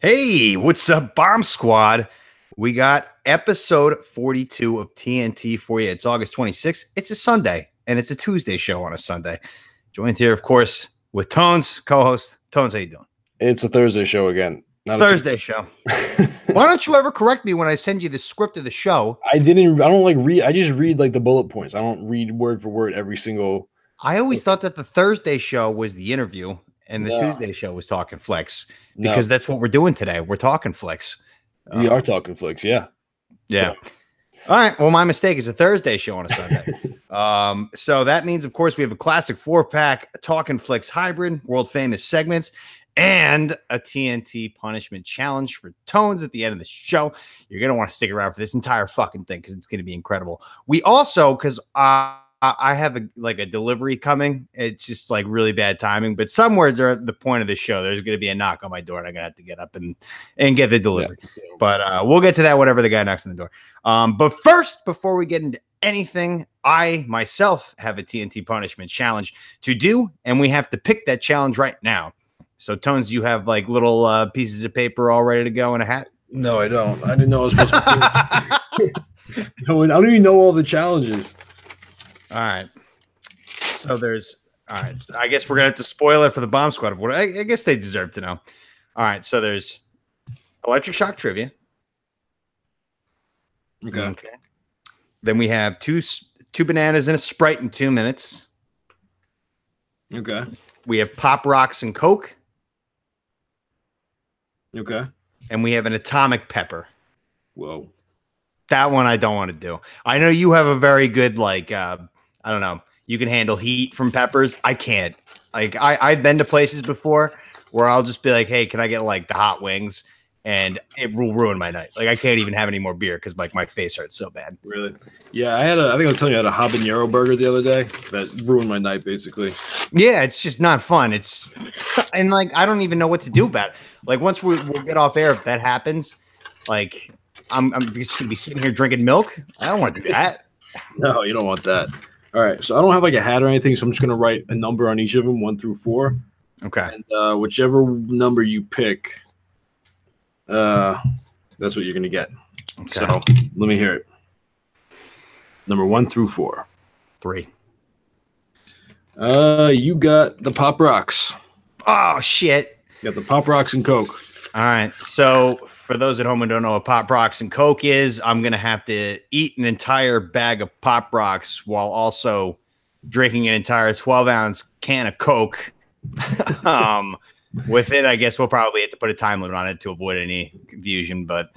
Hey, what's up, Bomb Squad? We got episode 42 of TNT for you. It's August 26th. It's a Sunday, and it's a Tuesday show on a Sunday. Joined here, of course, with Tones, co-host. Tones, how you doing? It's a Thursday show again. Not Thursday show. Why don't you ever correct me when I send you the script of the show? I don't like read. I just read like the bullet points. I don't read word for word every single. I always thought that the Thursday show was the interview and the Tuesday show was Talking Flicks because that's what we're doing today. We're talking flicks. We are talking flicks. Yeah. Yeah. So. All right. Well, my mistake. It's a Thursday show on a Sunday. So that means, of course, we have a classic 4-pack Talking Flicks hybrid, world famous segments, and a TNT punishment challenge for Tones at the end of the show. You're going to want to stick around for this entire fucking thing because it's going to be incredible. We also, because I have a delivery coming. It's just like really bad timing, but somewhere during the point of the show, there's going to be a knock on my door and I'm going to have to get up and get the delivery. Yeah. But we'll get to that whenever the guy knocks on the door. But first, before we get into anything, I myself have a TNT punishment challenge to do, and we have to pick that challenge right now. So, Tones, you have like little pieces of paper all ready to go in a hat? No, I don't. I didn't know I was supposed to do it. I don't even know all the challenges. All right. So there's all right. So I guess we're gonna have to spoil it for the Bomb Squad. Of what I guess they deserve to know. All right. So there's electric shock trivia. Okay. Then we have two bananas and a Sprite in 2 minutes. Okay. We have Pop Rocks and Coke. Okay. And we have an atomic pepper. Whoa. That one I don't want to do. I know you have a very good I don't know. You can handle heat from peppers. I can't. Like I've been to places before where I'll just be like, "Hey, can I get like the hot wings?" And it will ruin my night. Like I can't even have any more beer because like my face hurts so bad. Really? Yeah, I think I was telling you I had a habanero burger the other day that ruined my night basically. Yeah, it's just not fun. And like I don't even know what to do about it. Like once we'll get off air if that happens, like I'm just gonna be sitting here drinking milk. I don't want to do that. No, you don't want that. All right, so I don't have like a hat or anything, so I'm just gonna write a number on each of them, 1 through 4. Okay. And whichever number you pick, that's what you're gonna get. Okay. So let me hear it. Number 1 through 4. 3. You got the Pop Rocks. Oh shit. You got the Pop Rocks and Coke. All right. So for those at home who don't know what Pop Rocks and Coke is, I'm going to have to eat an entire bag of Pop Rocks while also drinking an entire 12-ounce can of Coke. With it, I guess we'll probably have to put a time limit on it to avoid any confusion. But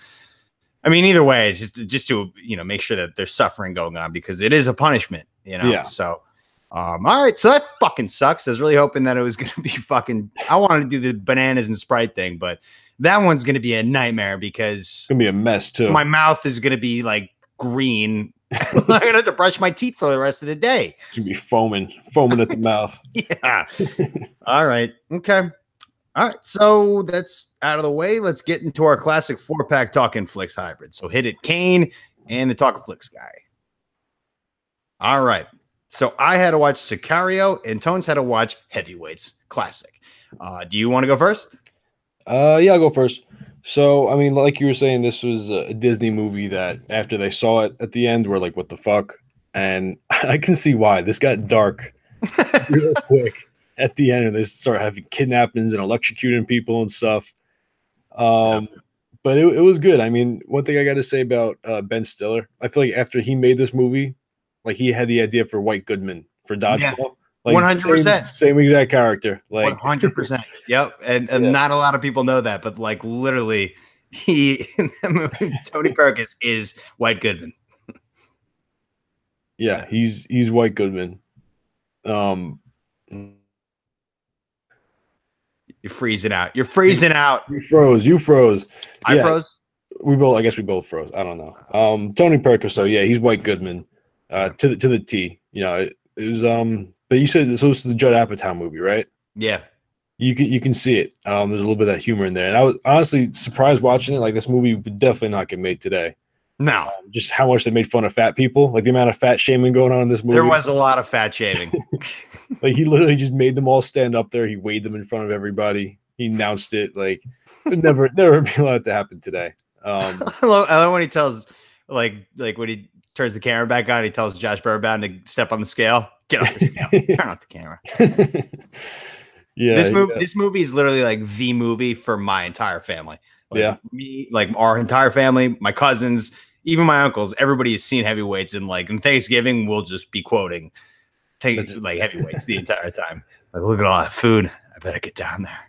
I mean, either way, it's just to, make sure that there's suffering going on because it is a punishment, Yeah. So, all right. So that fucking sucks. I was really hoping that it was going to be fucking, I wanted to do the bananas and Sprite thing, but that one's going to be a nightmare because it's going to be a mess too. My mouth is going to be like green. I'm going to have to brush my teeth for the rest of the day. It's going to be foaming at the mouth. Yeah. All right. Okay. All right. So that's out of the way. Let's get into our classic 4-pack Talking Flicks hybrid. So hit it, Kane and the Talking Flicks guy. All right. So I had to watch Sicario and Tones had to watch Heavyweights. Classic. Do you want to go first? Yeah, I'll go first. So, I mean, like you were saying, this was a Disney movie that after they saw it at the end, we're like, what the fuck? And I can see why. This got dark real quick at the end, and they start having kidnappings and electrocuting people and stuff. But it was good. I mean, one thing I got to say about Ben Stiller, I feel like after he made this movie, like he had the idea for White Goodman for Dodgeball. Yeah. Like 100%. Same exact character. Like 100%. Yep. And not a lot of people know that, but like literally he in the movie, Tony Perkis is White Goodman. Yeah, he's White Goodman. You're freezing out. You're freezing out. You froze. I froze. I guess we both froze. I don't know. Tony Perkis, so yeah, he's White Goodman. To the T. It was but you said this was the Judd Apatow movie, right? Yeah. You can see it. There's a little bit of that humor in there. And I was honestly surprised watching it. Like this movie would definitely not get made today. No. Just how much they made fun of fat people. Like the amount of fat shaming going on in this movie. There was a lot of fat shaming. Like he literally just made them all stand up there. He weighed them in front of everybody. he announced it. Like, it never be allowed to happen today. I love when he tells, like when he turns the camera back on, he tells Josh Burbound to step on the scale. Get off the scale. Turn off the camera. Yeah, this movie is literally like the movie for my entire family. Like me, like our entire family, my cousins, even my uncles, everybody has seen Heavyweights, and like in Thanksgiving, we'll just be quoting like Heavyweights the entire time. Like, look at all that food. I better get down there.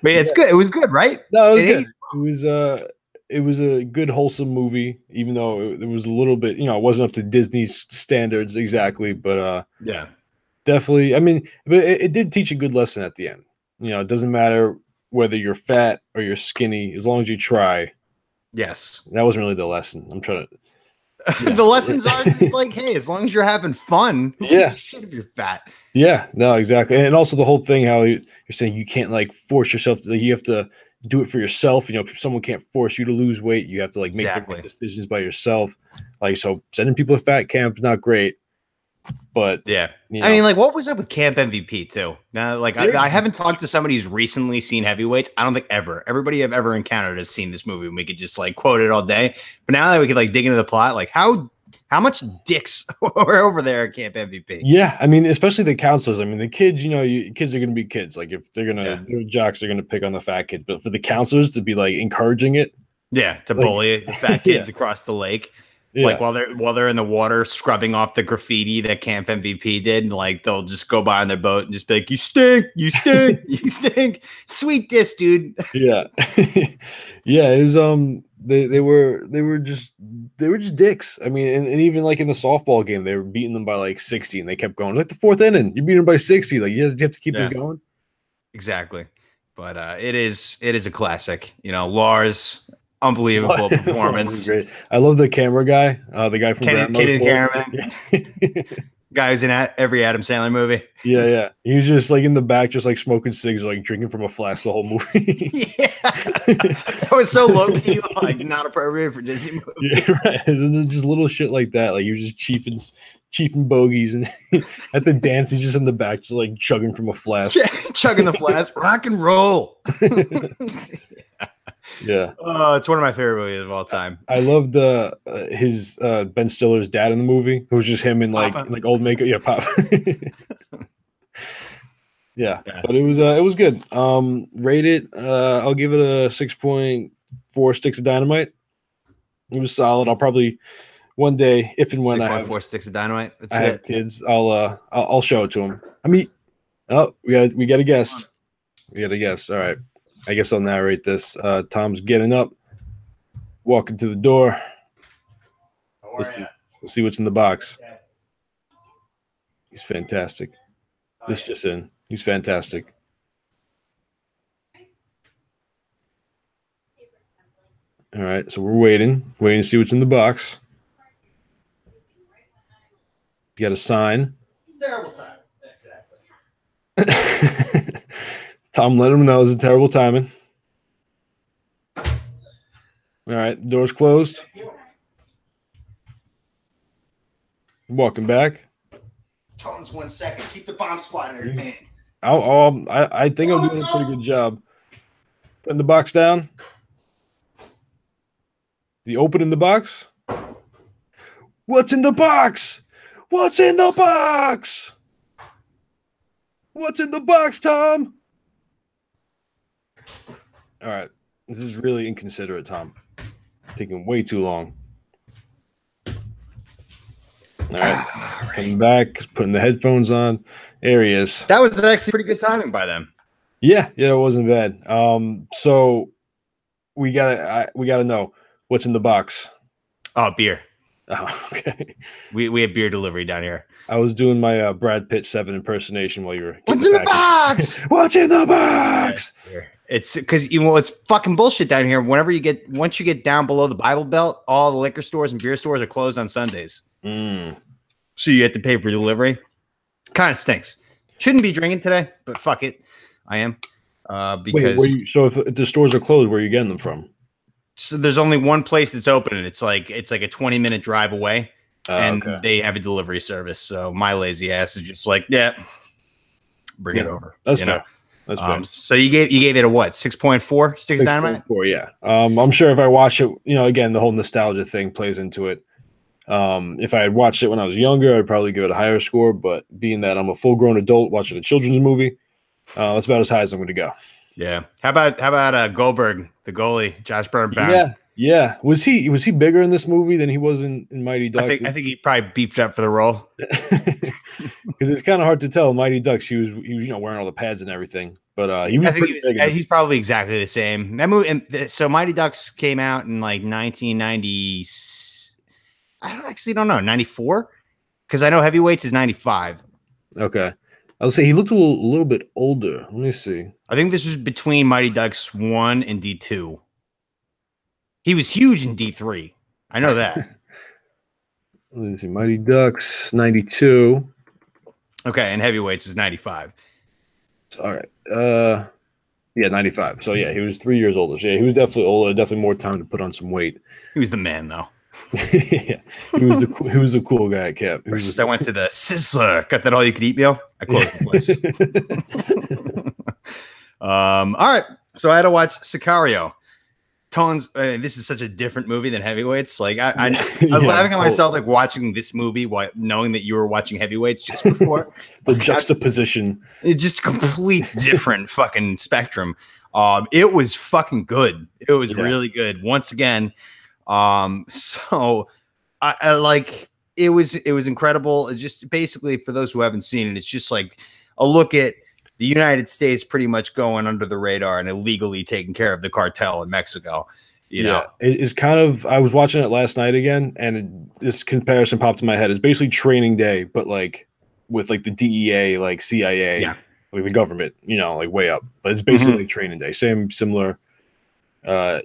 But it's good. It was good, right? No, it was good. It was a good, wholesome movie, even though it was a little bit, it wasn't up to Disney's standards exactly, but yeah, definitely. I mean, but it did teach a good lesson at the end. It doesn't matter whether you're fat or you're skinny, as long as you try. Yes, that wasn't really the lesson. I'm trying to. Yeah. The lessons are like, hey, as long as you're having fun, who gives a shit if you're fat. Yeah, no, exactly. And also the whole thing, how you're saying you can't like force yourself to, you have to do it for yourself. Someone can't force you to lose weight. You have to like make the right decisions by yourself. Like, so sending people to fat camp is not great. But yeah, I mean, like, what was up with Camp MVP too? Now, like, I haven't talked to somebody who's recently seen Heavyweights. I don't think everybody I've ever encountered has seen this movie, and we could just like quote it all day. But now that we could like dig into the plot, like how much dicks were over there at Camp MVP? Yeah, I mean, especially the counselors. I mean, the kids, kids are going to be kids. Like, if they're they're jocks, they're going to pick on the fat kids. But for the counselors to be like encouraging it, to bully the fat kids across the lake. Yeah. Like while they're in the water scrubbing off the graffiti that Camp MVP did, and like they'll just go by on their boat and just be like, "You stink, you stink, you stink." Sweet diss, dude. Yeah, yeah. It was they were just dicks. I mean, and even like in the softball game, they were beating them by like 60, and they kept going. Like the fourth inning, you beat them by 60. Like you have to keep this going. Exactly, but it is a classic. Lars. Unbelievable performance. Great. I love the camera guy, the guy from Kenny the cameraman. Guy who's in every Adam Sandler movie. Yeah. He was just like in the back, just like smoking cigs, like drinking from a flask the whole movie. Yeah, that was so low key, like not appropriate for Disney movies. Yeah, right. Just little shit like that. Like he was just chiefing bogeys, and at the dance, he's just in the back, just like chugging from a flask. Chugging the flask, rock and roll. Yeah, it's one of my favorite movies of all time. I loved his Ben Stiller's dad in the movie. It was just him in like old makeup. Yeah, Pop. yeah, but it was good. Rate it. I'll give it a 6.4 sticks of dynamite. It was solid. I'll probably one day, if and when I have 4 sticks of dynamite. I have kids, I'll show it to them. I mean, we got a guest. We got a guest. All right. I guess I'll narrate this. Tom's getting up, walking to the door. We'll see what's in the box. He's fantastic. This just in. He's fantastic. All right, so we're waiting to see what's in the box. You got a sign. It's terrible time. Exactly. Tom let him know it's a terrible timing. All right, the door's closed. Walking back. Tom's 1 second. Keep the bomb squad entertained. I think I'm doing a pretty good job. Putting the box down. The open in the box. What's in the box? What's in the box? What's in the box, Tom? All right. This is really inconsiderate, Tom. Taking way too long. All right. Coming back, putting the headphones on. There he is. That was actually pretty good timing by them. Yeah, it wasn't bad. So we gotta know what's in the box. Oh, beer. Oh, okay. We have beer delivery down here. I was doing my Brad Pitt 7 impersonation while you were. What's in the box? What's in the box? It's because it's fucking bullshit down here. Once you get down below the Bible Belt, all the liquor stores and beer stores are closed on Sundays. So you have to pay for delivery. Kind of stinks. Shouldn't be drinking today, but fuck it, I am. Because so if the stores are closed, where are you getting them from? So there's only one place that's open, and it's like a 20-minute drive away, and they have a delivery service. So my lazy ass is just like, yeah, bring it over. That's fair. That's fair. So you gave it a what? 6.4? Sticks Dynamite? 6.4, yeah. I'm sure if I watch it, again, the whole nostalgia thing plays into it. If I had watched it when I was younger, I'd probably give it a higher score. But being that I'm a full-grown adult watching a children's movie, that's about as high as I'm going to go. Yeah. How about Goldberg, the goalie, Josh Burnham? Yeah. Was he bigger in this movie than he was in Mighty Ducks? I think he probably beefed up for the role. Because it's kind of hard to tell. Mighty Ducks, he was wearing all the pads and everything. But he's probably exactly the same. That movie. So Mighty Ducks came out in like 1990. I don't know, 94, because I know Heavyweights is 95. Okay, I'll say he looked a little bit older. Let me see. I think this was between Mighty Ducks 1 and D2. He was huge in D3. I know that. Let me see. Mighty Ducks 92. Okay, and Heavyweights was 95. All right. Yeah, 95. So yeah, he was 3 years older. So yeah, he was definitely older. Definitely more time to put on some weight. He was the man, though. Yeah, he was a cool guy, Cap. First, I went to the Sizzler, got that all-you-could-eat meal. I closed the place. All right, so I had to watch Sicario. Tones. This is such a different movie than Heavyweights. Like I was laughing at myself, like watching this movie while knowing that you were watching Heavyweights just before. The juxtaposition. It's just complete different fucking spectrum. It was fucking good. It was really good. Once again. So I like it was incredible. Just basically for those who haven't seen it, it's just like a look at the United States pretty much going under the radar and illegally taking care of the cartel in Mexico. You know, it's kind of, I was watching it last night again, and this comparison popped in my head. It's basically Training Day, but like with like the DEA, like CIA, like the government, like way up, but it's basically Training Day. Similar, I'll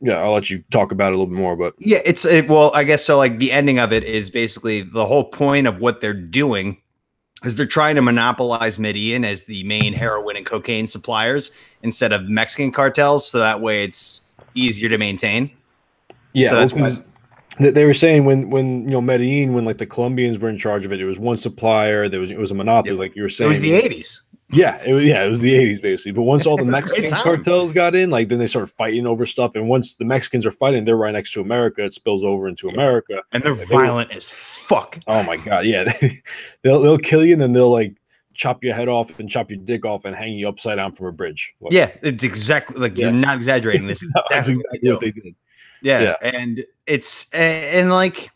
let you talk about it a little bit more, but well, I guess so. Like the ending of it is basically the whole point of what they're doing is they're trying to monopolize Medellin as the main heroin and cocaine suppliers instead of Mexican cartels. So that way it's easier to maintain. Yeah. So that's why they were saying when Medellin, when like the Colombians were in charge of it, it was one supplier. It was a monopoly, like you were saying. It was the 80s. Yeah, it was the 80s basically. But once all the Mexican cartels got in, like then they started fighting over stuff. And once the Mexicans are fighting, they're right next to America. It spills over into America, and they're violent as fuck. Oh my god, yeah, they'll kill you and then they'll like chop your head off and chop your dick off and hang you upside down from a bridge. Like, yeah, it's exactly like you're not exaggerating this. That's exactly what they did. Yeah, and it's and like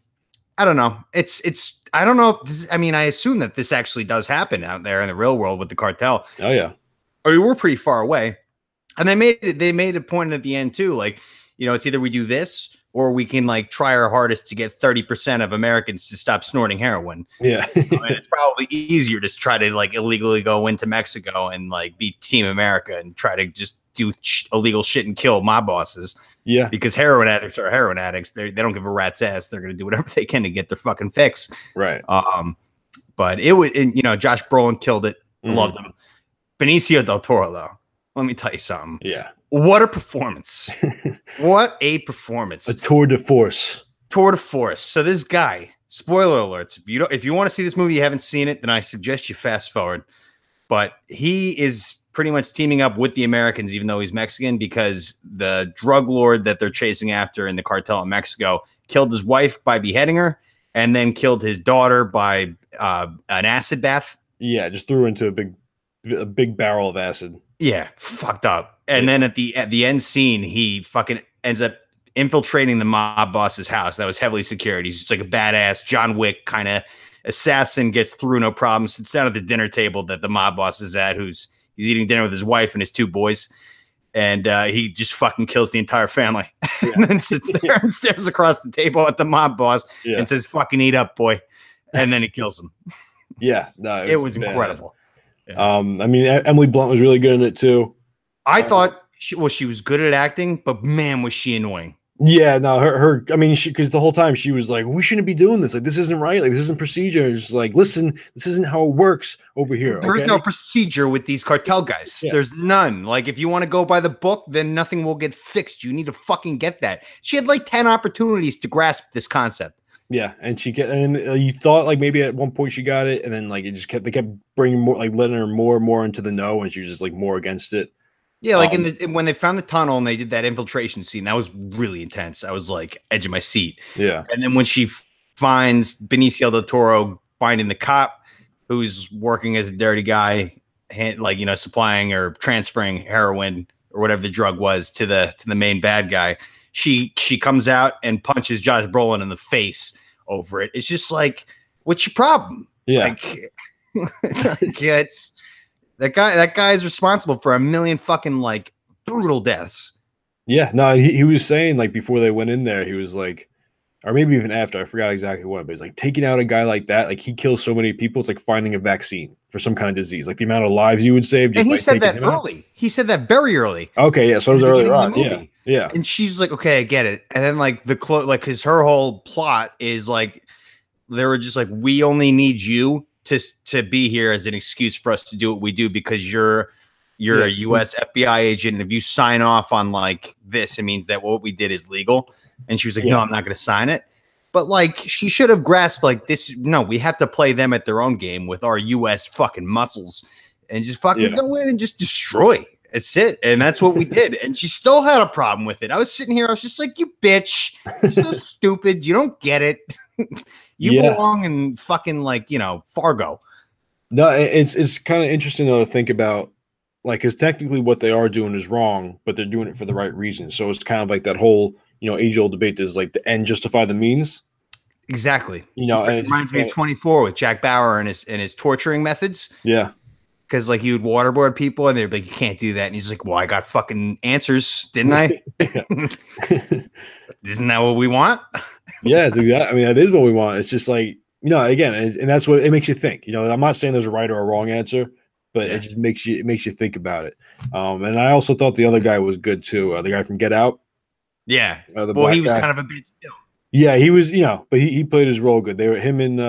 I don't know, it's. I don't know if this, I mean, I assume that this actually does happen out there in the real world with the cartel. Oh yeah. I mean, we're pretty far away. And they made a point at the end too. Like, it's either we do this or we can like try our hardest to get 30% of Americans to stop snorting heroin. Yeah. And it's probably easier to try to like illegally go into Mexico and like be Team America and try to just do illegal shit and kill mob bosses. Yeah. Because heroin addicts are heroin addicts. They don't give a rat's ass. They're going to do whatever they can to get their fucking fix. Right. But it was, Josh Brolin killed it. Loved him. Benicio del Toro, though. Let me tell you something. Yeah. What a performance. What a performance. A tour de force. Tour de force. So this guy, spoiler alerts, if you want to see this movie, you haven't seen it, then I suggest you fast forward. But he is pretty much teaming up with the Americans, even though he's Mexican, because the drug lord that they're chasing after in the cartel in Mexico killed his wife by beheading her and then killed his daughter by an acid bath. Yeah, just threw her into a big barrel of acid. Yeah, fucked up. And then at the end scene, he fucking ends up infiltrating the mob boss's house that was heavily secured. He's just like a badass John Wick kind of assassin, gets through no problem, sits down at the dinner table that the mob boss is at, he's eating dinner with his wife and his two boys. And he just fucking kills the entire family. Yeah. And then sits there and stares across the table at the mob boss and says, fucking eat up, boy. And then he kills him. Yeah. No, it was incredible. Yeah. I mean, Emily Blunt was really good in it too. I thought she was good at acting, but man, was she annoying. Yeah, no, I mean, because the whole time she was like, we shouldn't be doing this. Like, this isn't right. Like, this isn't procedure. It's like, listen, this isn't how it works over here. There's no procedure with these cartel guys. Yeah. There's none. Like, if you want to go by the book, then nothing will get fixed. You need to fucking get that. She had like 10 opportunities to grasp this concept. Yeah, and you thought like maybe at one point she got it, and then like they kept bringing more, like letting her more and more into the know, and she was just like more against it. Yeah, like when they found the tunnel and they did that infiltration scene, that was really intense. I was like edge of my seat. Yeah, and then when she finds Benicio del Toro finding the cop who's working as a dirty guy, like supplying or transferring heroin or whatever the drug was to the main bad guy, she comes out and punches Josh Brolin in the face over it. It's just like, what's your problem? yeah. Like it's that guy is responsible for a million fucking like brutal deaths. Yeah, no, he was saying like before they went in there, he was like, or maybe even after, I forgot exactly what, but it's like taking out a guy like that, like he kills so many people, it's like finding a vaccine for some kind of disease, like the amount of lives you would save. Just and he said that early. Out. He said that very early. Okay, yeah, so it was earlier on. Yeah. And she's like, okay, I get it. And then like because her whole plot is like, they were just like, we only need you to be here as an excuse for us to do what we do because you're a U.S. FBI agent, and if you sign off on like this, it means that what we did is legal. And she was like, no, I'm not going to sign it. But like, she should have grasped like this. No, we have to play them at their own game with our U.S. fucking muscles and just fucking go in and just destroy. That's it. And that's what we did. And she still had a problem with it. I was sitting here. I was just like, you bitch. You're so stupid. You don't get it. You belong in fucking like, Fargo. No, it's kind of interesting though to think about, like, because technically what they are doing is wrong, but they're doing it for the right reasons. So it's kind of like that whole, age-old debate is like the end justify the means. Exactly. It reminds me of 24 with Jack Bauer and his torturing methods. Yeah. Because like he would waterboard people and they'd be like, you can't do that. And he's like, well, I got fucking answers, didn't I? Isn't that what we want? Yeah, it's exactly. I mean, that is what we want. It's just like, again, and that's what it makes you think. I'm not saying there's a right or a wrong answer, but it just makes you think about it. And I also thought the other guy was good too. The guy from Get Out. Yeah. Well, he was kind of a bitch too. Yeah, he was, but he played his role good. They were him and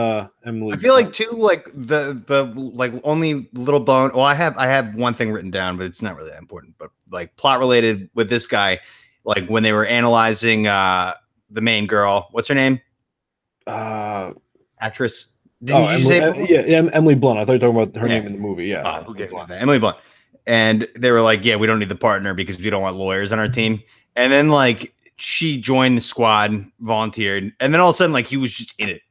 Emily. I feel like too, like the like only little bone. Well, I have one thing written down, but it's not really that important. But like plot related with this guy, like when they were analyzing the main girl, what's her name? Actress. Didn't you say? Emily Blunt. I thought you were talking about her name in the movie. Yeah, who gets that? Emily Blunt. And they were like, yeah, we don't need the partner because we don't want lawyers on our team. And then like she joined the squad, volunteered, and then all of a sudden like he was just in it.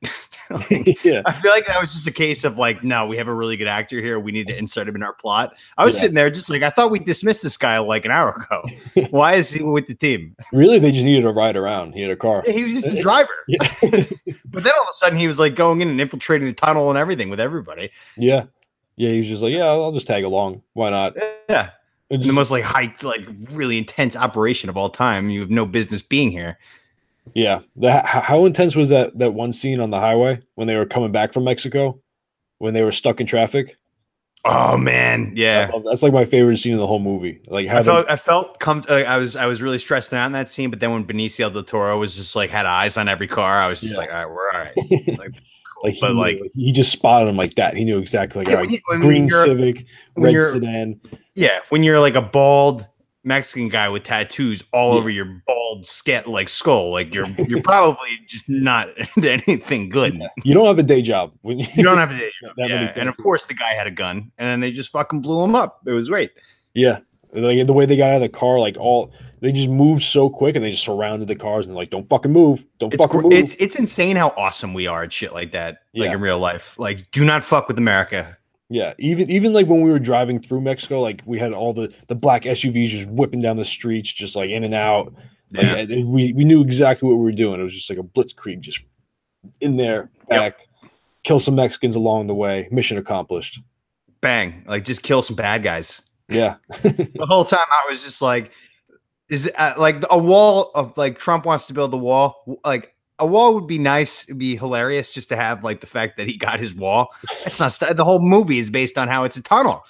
I feel like that was just a case of like, no, we have a really good actor here. We need to insert him in our plot. I was sitting there just like, I thought we dismissed this guy like an hour ago. Why is he with the team? Really? They just needed a ride around. He had a car. Yeah, he was just a driver. But then all of a sudden he was like going in and infiltrating the tunnel and everything with everybody. Yeah. Yeah. He was just like, yeah, I'll just tag along. Why not? Yeah. The most like high, like really intense operation of all time. You have no business being here. Yeah. How intense was that one scene on the highway when they were coming back from Mexico, when they were stuck in traffic? Oh man, yeah. That's like my favorite scene in the whole movie. Like I was really stressed out in that scene, but then when Benicio del Toro was just like had eyes on every car, I was just like, all right, we're all right. Like, he just spotted him like that. He knew exactly like green Civic, red sedan. Yeah, when you're like a bald Mexican guy with tattoos all over your bald skull, like you're probably just not into anything good. Yeah. You don't have a day job. You don't have a day job. Yeah, and of course the guy had a gun, and then they just fucking blew him up. It was great. Yeah, like the way they got out of the car, like they just moved so quick, and they just surrounded the cars, and they're like, "Don't fucking move! Don't fucking move!" It's insane how awesome we are at shit like that, like in real life. Like, do not fuck with America. Yeah, even like when we were driving through Mexico, like we had all the black SUVs just whipping down the streets, just like in and out. Like, we knew exactly what we were doing. It was just like a blitzkrieg, just in there, back, kill some Mexicans along the way. Mission accomplished. Bang! Like just kill some bad guys. Yeah. The whole time I was just like, is it like a wall of like Trump wants to build the wall? Like a wall would be nice. It'd be hilarious just to have like the fact that he got his wall. It's not the whole movie is based on how it's a tunnel.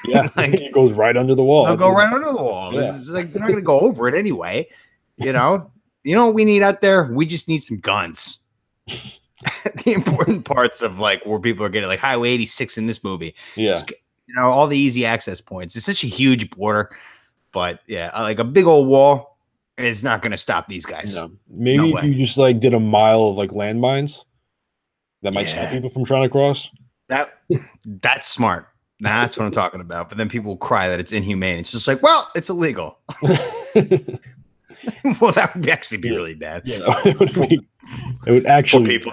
Yeah, like it goes right under the wall. It'll go right under the wall. Yeah. It's like they're not going to go over it anyway. You know what we need out there? We just need some guns. The important parts of like where people are getting like Highway 86 in this movie. Yeah. Just, all the easy access points. It's such a huge border, but yeah, like a big old wall It's not going to stop these guys. No. Maybe if you just like did a mile of like landmines, that might stop people from trying to cross. That's smart. That's what I'm talking about. But then people will cry that it's inhumane. It's just like, well, it's illegal. Well, that would actually be really bad. Yeah, it would actually poor people.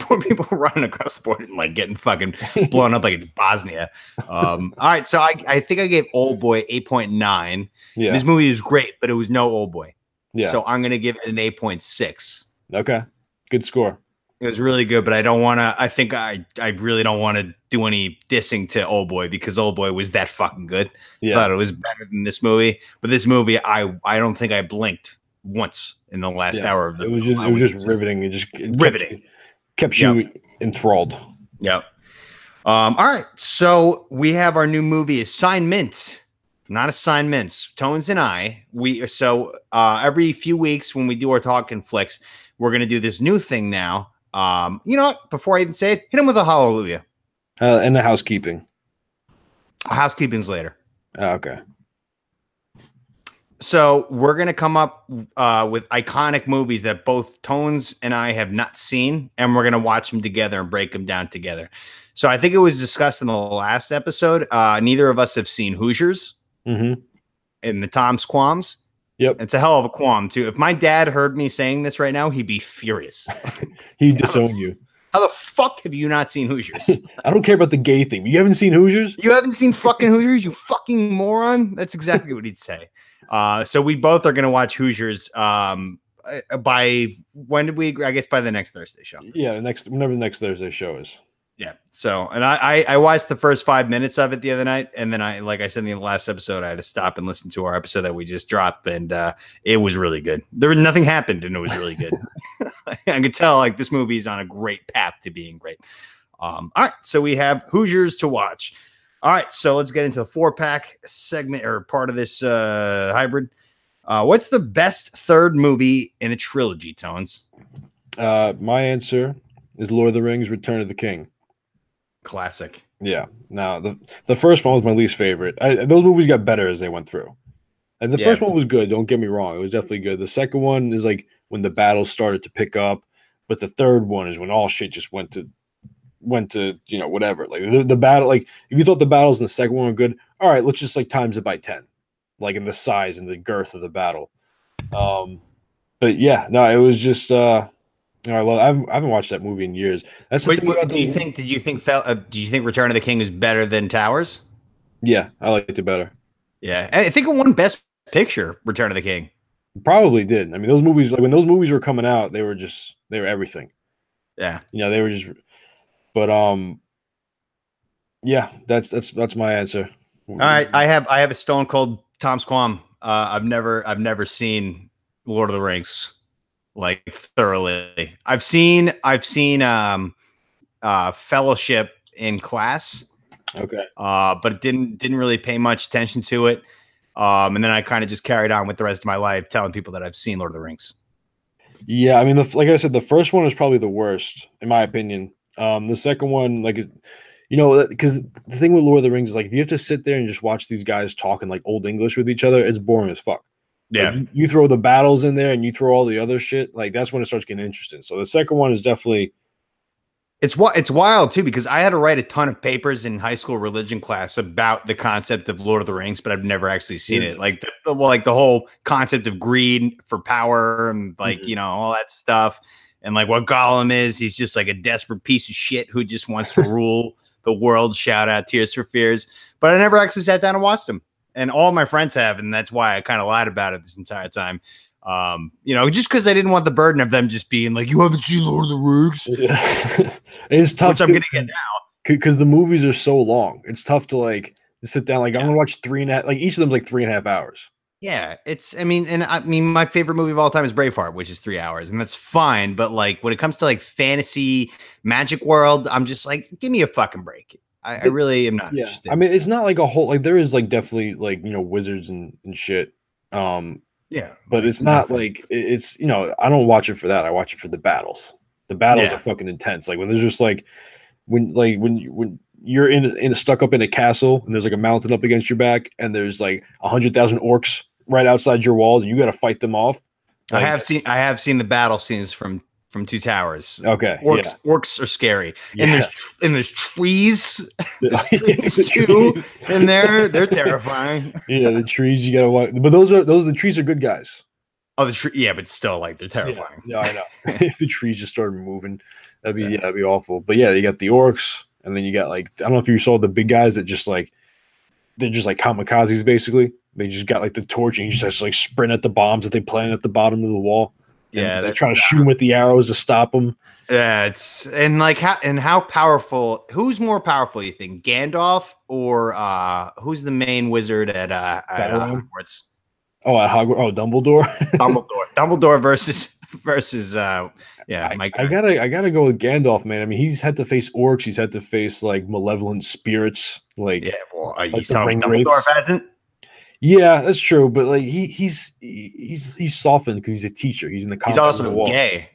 Poor people running across the board and like getting fucking blown up like it's Bosnia. All right, so I think I gave Old Boy 8.9. Yeah, this movie was great, but it was no Old Boy. Yeah, so I'm gonna give it an 8.6. Okay, good score. It was really good, but I don't want to. I think I really don't want to do any dissing to Old Boy because Old Boy was that fucking good. Yeah, I thought it was better than this movie, but this movie, I don't think I blinked once in the last hour of the. It was just riveting. It riveting. Kept you enthralled. Yep. All right, so we have our new movie, Assignment, not Assignments. Tones and I. Every few weeks when we do our Talking Flicks, we're gonna do this new thing now. You know what? Before I even say it, hit him with a hallelujah. And the housekeeping. Housekeeping's later. Okay. So we're gonna come up with iconic movies that both Tones and I have not seen, and we're gonna watch them together and break them down together. So I think it was discussed in the last episode. Neither of us have seen Hoosiers in the Tom's Qualms. Yep. It's a hell of a qualm, too. If my dad heard me saying this right now, he'd be furious. He'd disown you. How the fuck have you not seen Hoosiers? I don't care about the gay thing. You haven't seen Hoosiers? You haven't seen fucking Hoosiers, you fucking moron? That's exactly what he'd say. So we both are going to watch Hoosiers by when did we? I guess by the next Thursday show. Yeah, whenever the next Thursday show is. Yeah. So, and I watched the first 5 minutes of it the other night, and then like I said in the last episode, I had to stop and listen to our episode that we just dropped, and it was really good. Nothing happened, and it was really good. I could tell like this movie is on a great path to being great. All right, so we have Hoosiers to watch. All right, so let's get into the 4-pack segment or part of this hybrid. What's the best third movie in a trilogy, Tones? My answer is Lord of the Rings: Return of the King. Classic. Yeah. Now the first one was my least favorite. Those movies got better as they went through. And the first one was good. Don't get me wrong; it was definitely good. The second one is like when the battles started to pick up, but the third one is when all shit just went to whatever. Like the battle. Like if you thought the battles in the second one were good, all right, let's just like times it by 10, like in the size and the girth of the battle. But yeah, no, it was just. All right, well, I haven't watched that movie in years. That's the thing about do you think Return of the King is better than Towers? Yeah, I liked it better. Yeah, I think it won Best Picture. Return of the King probably did. I mean, those movies, like when those movies were coming out, they were everything. Yeah, they were just. But yeah, that's my answer. All right, I have a stone cold Tom's Qualm. I've never seen Lord of the Rings like thoroughly. I've seen Fellowship in class. Okay. But didn't really pay much attention to it. And then I kind of just carried on with the rest of my life telling people that I've seen Lord of the Rings. Yeah, I mean, like I said, the first one is probably the worst in my opinion. The second one, like, because the thing with Lord of the Rings is like if you have to sit there and just watch these guys talking like old English with each other, it's boring as fuck. Yeah, like, you throw the battles in there and you throw all the other shit, like that's when it starts getting interesting. So the second one is definitely. It's wild too because I had to write a ton of papers in high school religion class about the concept of Lord of the Rings, but I've never actually seen it. Like the whole concept of greed for power and like all that stuff, and like what Gollum is. He's just like a desperate piece of shit who just wants to rule the world. Shout out Tears for Fears, but I never actually sat down and watched them. And all my friends have, and that's why I kind of lied about it this entire time. Just because I didn't want the burden of them just being like, you haven't seen Lord of the Rings. Yeah. It's tough. Which I'm gonna get now because the movies are so long. It's tough to like sit down. Like I'm gonna watch 3.5. Like each of them's like 3.5 hours. Yeah, my favorite movie of all time is Braveheart, which is 3 hours, and that's fine. But like when it comes to like fantasy magic world, I'm just like, give me a fucking break. I really am not interested. I mean, it's not like a whole like there is like definitely like wizards and shit. Yeah, but it's not like it's I don't watch it for that. I watch it for the battles. The battles are fucking intense. Like when there's just like when you're stuck up in a castle and there's like a mountain up against your back and there's like 100,000 orcs right outside your walls, and you got to fight them off. Like, I have seen the battle scenes from Two Towers. Okay, orcs are scary, yeah. and there's trees, there's trees too in there. They're terrifying. Yeah, the trees you gotta walk, but the trees are good guys. Oh, the tree, yeah, but still, like they're terrifying. Yeah, I know. If the trees just started moving, that'd be awful. But yeah, you got the orcs, and then you got like I don't know if you saw the big guys that just like they're just like kamikazes basically. They just got like the torch and you just have to like sprint at the bombs that they plant at the bottom of the wall. Yeah, they're trying to shoot them with the arrows to stop them. Yeah, it's how powerful? Who's more powerful? You think Gandalf or who's the main wizard at Hogwarts? Oh, at Hogwarts. Oh, Dumbledore. Dumbledore versus yeah. I gotta go with Gandalf, man. I mean, he's had to face orcs. He's had to face like malevolent spirits. Like yeah, well, like you saw Dumbledore hasn't. Yeah, that's true. But like he's softened because he's a teacher. He's in the. He's also gay.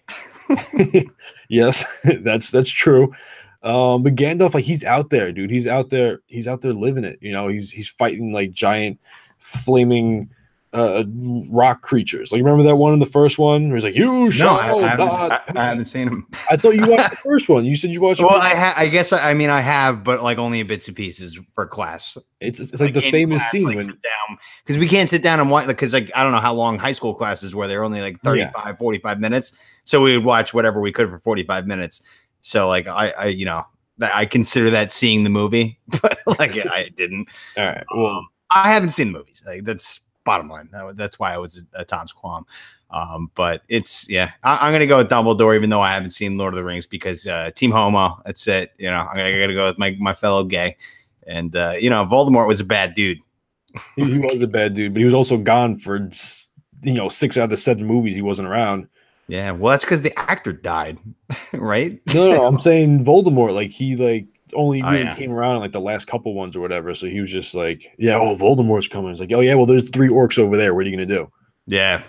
Yes, that's true. But Gandalf, like he's out there, dude. He's out there living it. You know, he's fighting like giant flaming rock creatures. Like remember that one in the first one where he's like, "You shall I haven't seen him. I thought you watched the first one. You said you watched. Well, I guess I mean I have, but like only in bits and pieces for class. It's like the famous scene like, when because we can't sit down and watch because like I don't know how long high school classes were. They're only like 35, 45 minutes. So we would watch whatever we could for 45 minutes. So like I you know I consider that seeing the movie, but like I didn't. All right. Well, I haven't seen the movies. Like, that's bottom line. That's why I was a Tom's Qualm. But it's I'm gonna go with Dumbledore, even though I haven't seen Lord of the Rings because Team Homo. That's it. You know, I gotta go with my fellow gay. And you know, Voldemort was a bad dude. He was a bad dude, but he was also gone for 6 out of the 7 movies. He wasn't around. Yeah, well, that's because the actor died, right? No, I'm saying Voldemort. Like he only really came around in like the last couple ones or whatever. So he was just like, Voldemort's coming. It's like, oh yeah, well, there's 3 orcs over there. What are you gonna do? Yeah.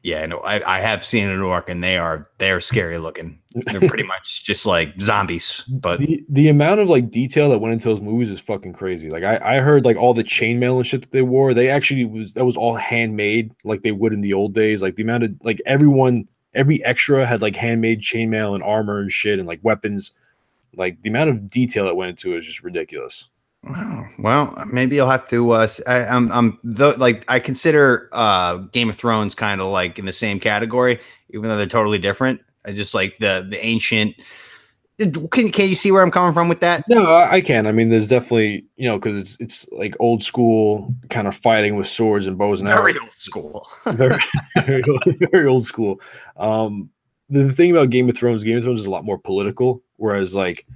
No, I have seen an orc and they're scary looking. They're pretty much just like zombies. But the amount of like detail that went into those movies is fucking crazy. Like I heard like all the chainmail and shit that they wore, they actually that was all handmade like they would in the old days. Like the amount of like every extra had like handmade chainmail and armor and shit and like weapons. Like the amount of detail that went into it is just ridiculous. Wow. Well, maybe you'll have to. I consider Game of Thrones kind of like in the same category, even though they're totally different. I just like the ancient. Can you see where I'm coming from with that? No, I can. I mean, there's definitely because it's like old school kind of fighting with swords and bows and arrows. Very old school. very old school. The thing about Game of Thrones is a lot more political, whereas like.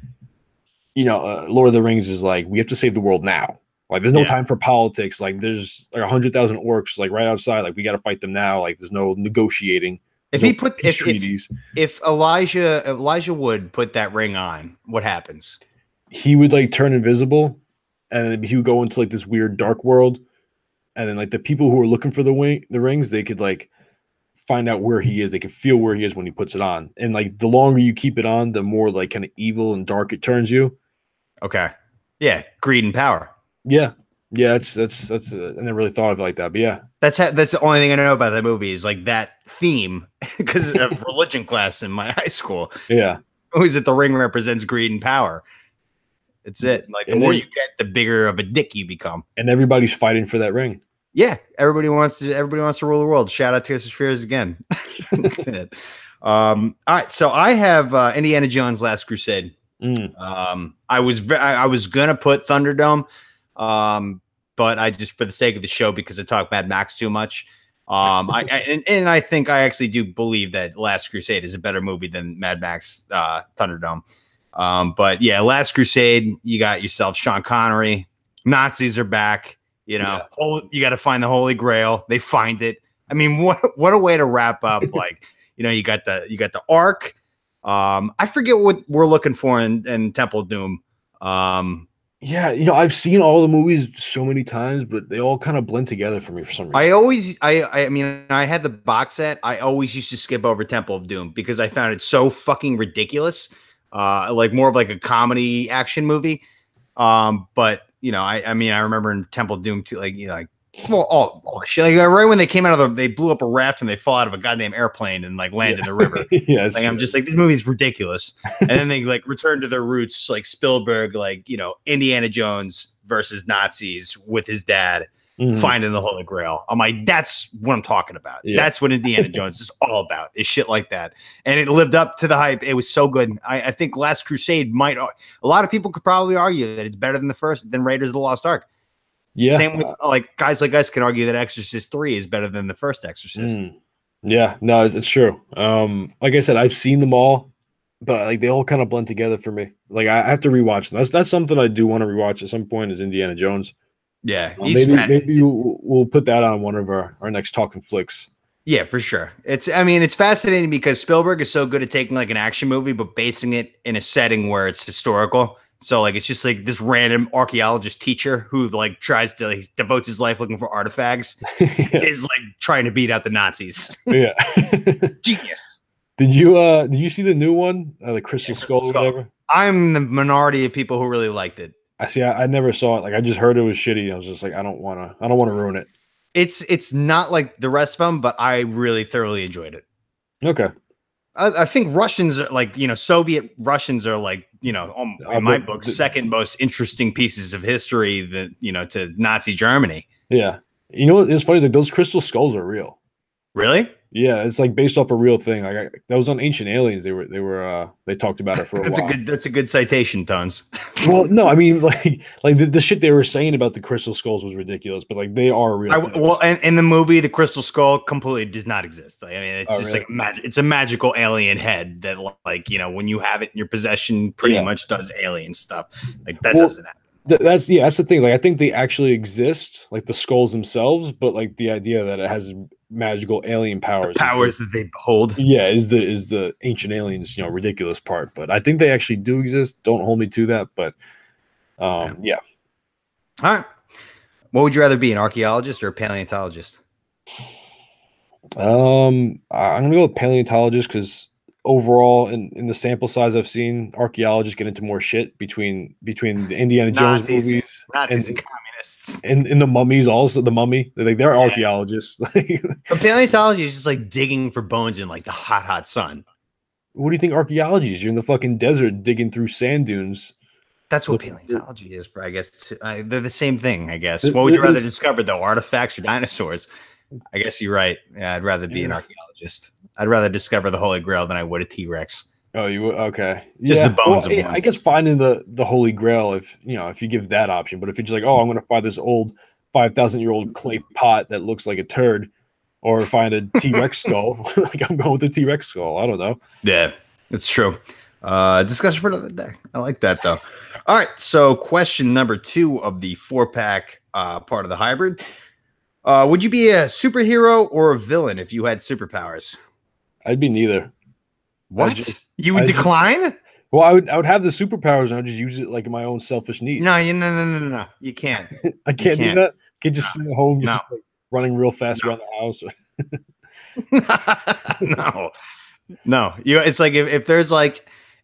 Lord of the Rings is like we have to save the world now. Like there's no time for politics. Like there's like 100,000 orcs like right outside. Like we got to fight them now. Like there's no negotiating. If he put treaties, if Elijah Wood put that ring on, what happens? He would like turn invisible, and he would go into like this weird dark world, and then like the people who are looking for the rings, they could like find out where he is. They can feel where he is when he puts it on, and like the longer you keep it on, the more like kind of evil and dark it turns you. Okay. Yeah. Greed and power. Yeah. That's I never really thought of it like that, but yeah. That's the only thing I know about that movie is like that theme because of religion class in my high school. Yeah. Always that the ring represents greed and power. It's it. Like the more you get, the bigger of a dick you become. And everybody's fighting for that ring. Yeah. Everybody wants to rule the world. Shout out to Spears again. All right. So I have Indiana Jones Last Crusade. I was gonna put Thunderdome, but I just for the sake of the show because I talk Mad Max too much. I think I actually do believe that Last Crusade is a better movie than Mad Max Thunderdome. But yeah, Last Crusade, you got yourself Sean Connery. Nazis are back. You got to find the Holy Grail. They find it. I mean, what a way to wrap up. Like you got the Ark. I forget what we're looking for in Temple of Doom. I've seen all the movies so many times, but they all kind of blend together for me for some reason. I mean, I had the box set. I always used to skip over Temple of Doom because I found it so fucking ridiculous. Like more of like a comedy action movie. But I mean, I remember in Temple of Doom too, like Well, oh shit! Like, right when they came out of they blew up a raft and they fall out of a goddamn airplane and like land in the river. Yeah, like I'm just like, this movie's ridiculous. And then they like return to their roots, like Spielberg, like Indiana Jones versus Nazis with his dad finding the Holy Grail. I'm like, that's what I'm talking about. Yeah. That's what Indiana Jones is all about. Is shit like that, and it lived up to the hype. It was so good. I think Last Crusade a lot of people could probably argue that it's better than Raiders of the Lost Ark. Yeah. Same with like guys like us can argue that Exorcist 3 is better than the first Exorcist. Yeah, no, it's true. Like I said, I've seen them all, but like they all kind of blend together for me. Like I have to rewatch them. That's something I do want to rewatch at some point is Indiana Jones. Yeah, maybe we'll put that on one of our next Talking Flicks. Yeah, for sure. It's fascinating because Spielberg is so good at taking like an action movie but basing it in a setting where it's historical. So like it's just like this random archaeologist teacher who like he devotes his life looking for artifacts is like trying to beat out the Nazis. Yeah. Genius. Did you see the new one? The Crystal Skull or whatever? I'm the minority of people who really liked it. I never saw it. Like I just heard it was shitty. I was just like, I don't want to ruin it. It's not like the rest of them, but I really thoroughly enjoyed it. Okay. I think Russians are like, Soviet Russians are like, in my book, second most interesting pieces of history that, to Nazi Germany. Yeah. You know what? It's funny. Like those crystal skulls are real. Really? Yeah. It's like based off a real thing. Like that was on Ancient Aliens. They talked about it for a while. That's a good citation, Tones. Well, no, I mean like the shit they were saying about the crystal skulls was ridiculous, but like they are real. And in the movie, the crystal skull completely does not exist. Like, I mean, it's just really? Like it's a magical alien head that like, when you have it in your possession, pretty much does alien stuff. Like that doesn't happen. That's the thing. Like I think they actually exist, like the skulls themselves, but like the idea that it has magical alien powers, that they hold. Yeah, is the Ancient Aliens, ridiculous part. But I think they actually do exist. Don't hold me to that, but yeah. All right. What would you rather be, an archaeologist or a paleontologist? I'm gonna go with paleontologist because overall, in the sample size I've seen, archaeologists get into more shit between the Indiana Jones movies, Nazis and communists, and the mummies. Also, the mummy, they're archaeologists. But paleontology is just like digging for bones in like the hot sun. What do you think archaeology is? You're in the fucking desert digging through sand dunes. That's what paleontology is, I guess. They're the same thing, I guess. What would you rather discover, though, artifacts or dinosaurs? I guess you're right. Yeah, I'd rather be an archaeologist. I'd rather discover the Holy Grail than I would a T-Rex. Oh, you would? Okay. Just the bones of one. I guess finding the Holy Grail, if you give that option, but if you're just like, oh, I'm going to find this old 5,000-year-old clay pot that looks like a turd, or find a T-Rex skull, like I'm going with the T-Rex skull. I don't know. Yeah, it's true. Discussion for another day. I like that, though. All right, so question number 2 of the 4-pack part of the hybrid. Would you be a superhero or a villain if you had superpowers? I'd be neither. What? You would decline? Well, I would have the superpowers and I'd just use it like in my own selfish needs. No. You can't. I can't do that. I can't just sit at home just like running real fast around the house. No. It's like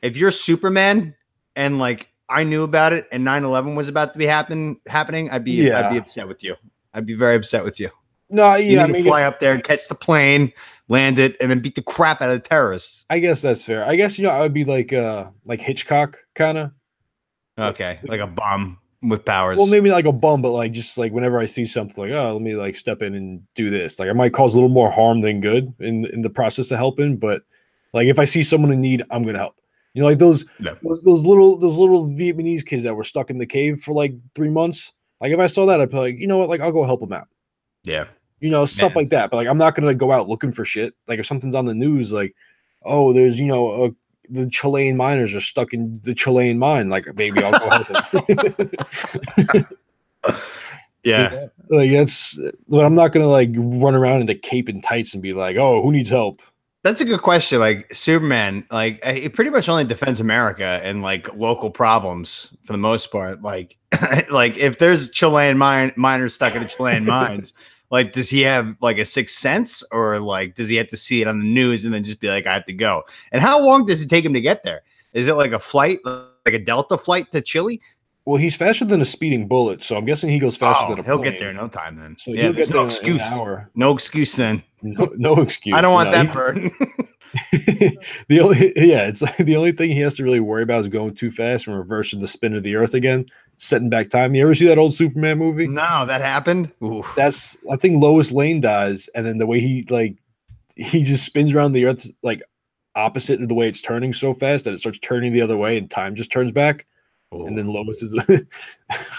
if you're Superman and like I knew about it and 9/11 was about to be happening, I'd be upset with you. I'd be very upset with you. No, you need to fly up there and catch the plane, land it, and then beat the crap out of the terrorists. I guess that's fair. I guess I would be like Hitchcock kind of. Okay, like a bum with powers. Well, maybe like a bum, but like just like whenever I see something, like let me like step in and do this. Like I might cause a little more harm than good in the process of helping, but like if I see someone in need, I'm gonna help. Like those little Vietnamese kids that were stuck in the cave for like 3 months. Like if I saw that, I'd be like, you know what? Like I'll go help them out. Yeah. Stuff like that. But like I'm not gonna go out looking for shit. Like if something's on the news, like, oh, there's the Chilean miners are stuck in the Chilean mine. Like maybe I'll go help them. Yeah. Like that's. But I'm not gonna like run around in a cape and tights and be like, oh, who needs help? That's a good question. Like Superman, like it pretty much only defends America and like local problems for the most part. Like, like if there's Chilean miners stuck in the Chilean mines, like does he have like a sixth sense, or like does he have to see it on the news and then just be like, I have to go? And how long does it take him to get there? Is it like a flight, like a Delta flight to Chile? Well, he's faster than a speeding bullet, so I'm guessing he goes faster Oh, than a he'll plane. get there in no time then. So Yeah, he'll there's get no there in an excuse. hour. No excuse then. No excuse. I don't want that he- burden. it's like the only thing he has to really worry about is going too fast and reversing the spin of the earth again, setting back time. You ever see that old Superman movie? No, that happened. Ooh. That's I think Lois Lane dies, and then the way he just spins around the earth like opposite of the way it's turning so fast that it starts turning the other way and time just turns back. And then Lois is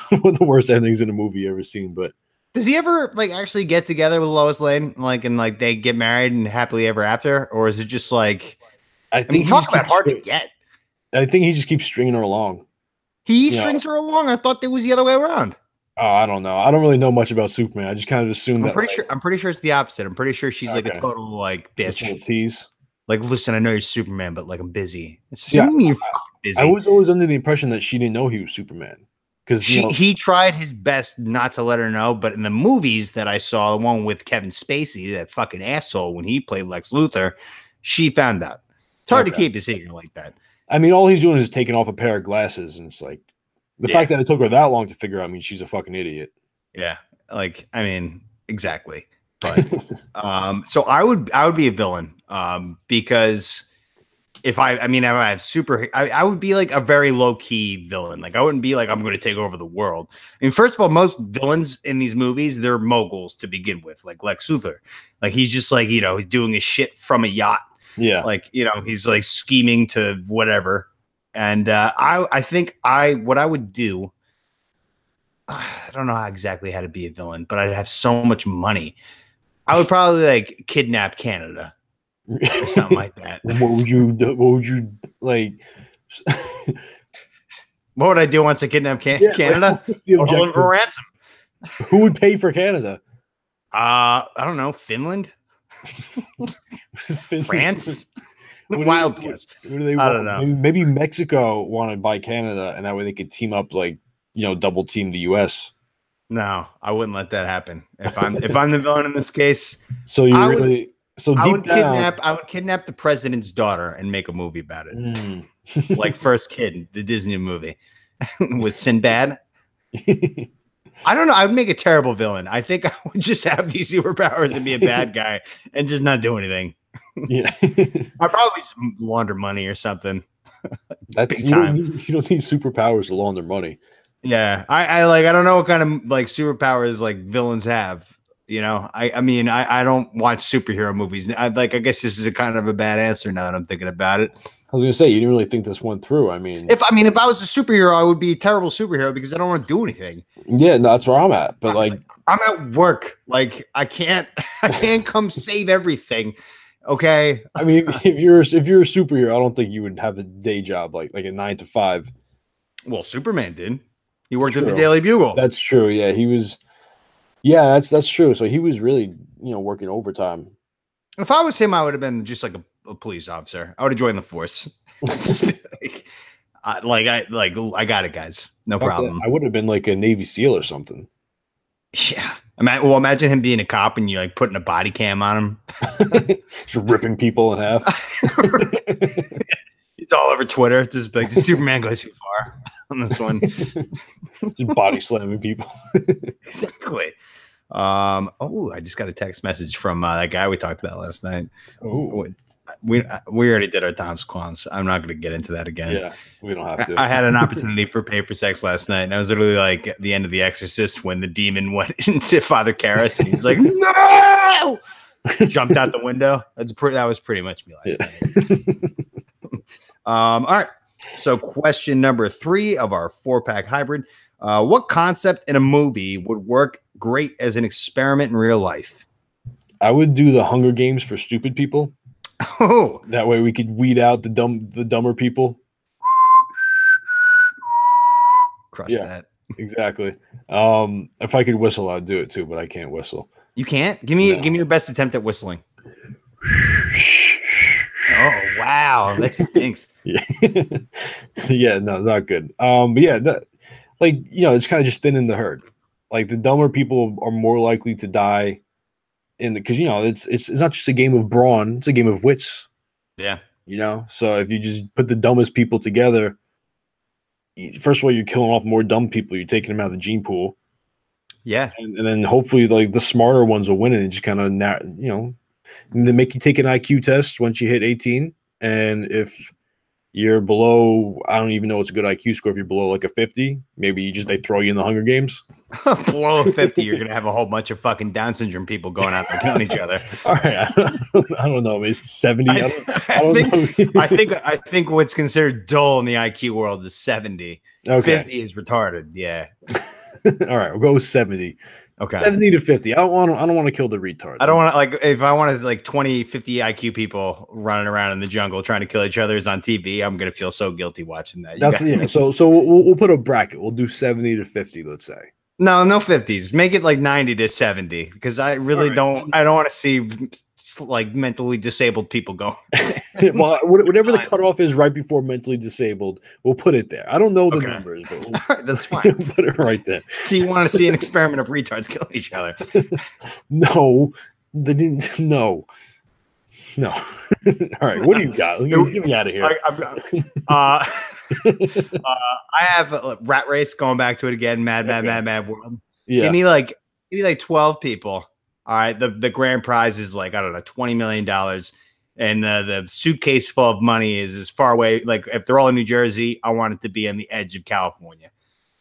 one of the worst endings in a movie you ever seen. But does he ever like actually get together with Lois Lane, like and like they get married and happily ever after, or is it just like I mean, talk about hard to get. I think he just keeps stringing her along. He strings her along. I thought it was the other way around. Oh, I don't know. I don't really know much about Superman. I just kind of assume I'm pretty sure it's the opposite. I'm pretty sure she's like a total like bitch. Tease. Like, listen, I know you're Superman, but like I'm busy. Yeah, you're busy. I was always under the impression that she didn't know he was Superman because he tried his best not to let her know. But in the movies that I saw, the one with Kevin Spacey, that fucking asshole when he played Lex Luthor, she found out. It's hard to keep a secret like that. I mean, all he's doing is taking off a pair of glasses, and it's like the fact that it took her that long to figure out. I mean, she's a fucking idiot. Yeah, like I mean, exactly. But so I would be a villain because if I have I would be like a very low key villain. Like I wouldn't be like I'm going to take over the world. I mean, first of all, most villains in these movies, they're moguls to begin with, like Lex Luthor. Like he's just like, you know, he's doing his shit from a yacht. Yeah. Like, you know, he's like scheming to whatever. And I think what I would do, I don't know exactly how to be a villain, but I'd have so much money. I would probably like kidnap Canada or something like that. What would you like? What would I do once I kidnap Canada? Hold them for ransom. Who would pay for Canada? I don't know. Finland? France? Wild guess. I don't know. Maybe Mexico want to buy Canada, and that way they could team up, like, you know, double team the U.S. No, I wouldn't let that happen. If I'm the villain in this case, so I would kidnap the president's daughter and make a movie about it, like First Kid, the Disney movie with Sinbad. I don't know. I would make a terrible villain. I think I would just have these superpowers and be a bad guy and just not do anything. Yeah, I'd probably launder money or something. That's big time. You don't need superpowers to launder money. Yeah, I don't know what kind of like superpowers like villains have. You know, I mean, I don't watch superhero movies. I guess this is a kind of a bad answer now that I'm thinking about it. I was gonna say you didn't really think this one through. I mean, if I was a superhero, I would be a terrible superhero because I don't want to do anything. Yeah, no, that's where I'm at. But like, I'm at work. Like, I can't come save everything. Okay. I mean, if you're a superhero, I don't think you would have a day job like a 9 to 5. Well, Superman did. He worked at the Daily Bugle. That's true. Yeah, he was. Yeah, that's true. So he was really, you know, working overtime. If I was him, I would have been just like a police officer. I would have joined the force. I got it, guys. No problem. I would have been like a Navy SEAL or something. Yeah. Imagine him being a cop and you like putting a body cam on him. Just ripping people in half. It's all over Twitter. It's just like the Superman goes too far on this one. Just body slamming people. Exactly. I just got a text message from that guy we talked about last night. Oh, we already did our Tom's Qualms. I'm not going to get into that again. Yeah, we don't have to. I had an opportunity for pay for sex last night, and I was literally like at the end of The Exorcist when the demon went into Father Karras, and he's like, "No!" Jumped out the window. That was pretty much me last night. All right. So, question number 3 of our 4-pack hybrid: what concept in a movie would work great as an experiment in real life? I would do the Hunger Games for stupid people. Oh, that way we could weed out the dumber people. Crush that. Exactly. If I could whistle, I'd do it too, but I can't whistle. You can't? Give me your best attempt at whistling. Oh wow, that stinks. Yeah. Yeah, no, it's not good. But yeah, like, you know, it's kind of just thinning the herd. Like the dumber people are more likely to die because, you know, it's not just a game of brawn, it's a game of wits. Yeah. You know, so if you just put the dumbest people together, first of all, you're killing off more dumb people. You're taking them out of the gene pool. Yeah. And then hopefully, like, the smarter ones will win it and just kind of, they make you take an IQ test once you hit 18. And if you're below, I don't even know what's a good IQ score. If you're below like a 50, maybe they throw you in the Hunger Games. Below 50, you're gonna have a whole bunch of fucking Down syndrome people going out there killing each other. All right, I don't know. It's 70. I think what's considered dull in the IQ world is 70. Okay. 50 is retarded. Yeah. All right, we'll go with 70. Okay. 70 to 50. I don't want to kill the retard. I don't want to, like, if I want to, like, 20, 50 IQ people running around in the jungle trying to kill each other is on TV, I'm going to feel so guilty watching that. So we'll put a bracket. We'll do 70 to 50, let's say. No 50s. Make it like 90 to 70 because I really don't want to see like mentally disabled people go. Well, whatever the cutoff is right before mentally disabled, we'll put it there. I don't know the numbers, but all right, that's fine. Put it right there. So you want to see an experiment of retards killing each other? No, they didn't. No. All right, what do you got? Get me out of here. I have Rat Race, going back to it again. Mad World. Yeah. Give me like 12 people. All right. The grand prize is like, I don't know, $20 million. And the suitcase full of money is as far away. Like, if they're all in New Jersey, I want it to be on the edge of California.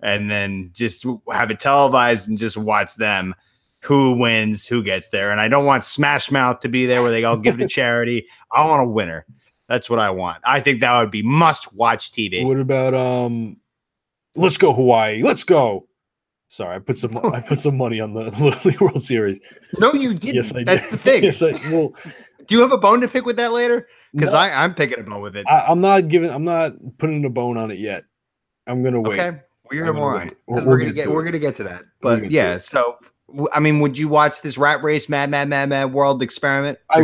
And then just have it televised and just watch them. Who wins, who gets there. And I don't want Smash Mouth to be there where they all give to charity. I want a winner. That's what I want. I think that would be must-watch TV. What about Let's Go Hawaii? Let's go. Sorry, I put some money on the Little League World Series. No, you didn't. Yes, I did. That's the thing. Yes, do you have a bone to pick with that later? Because no, I'm picking a bone with it. I'm not putting a bone on it yet. I'm gonna wait. Okay. Well, you're all right. We're gonna get to that. But yeah, so I mean, would you watch this Rat Race Mad World experiment? I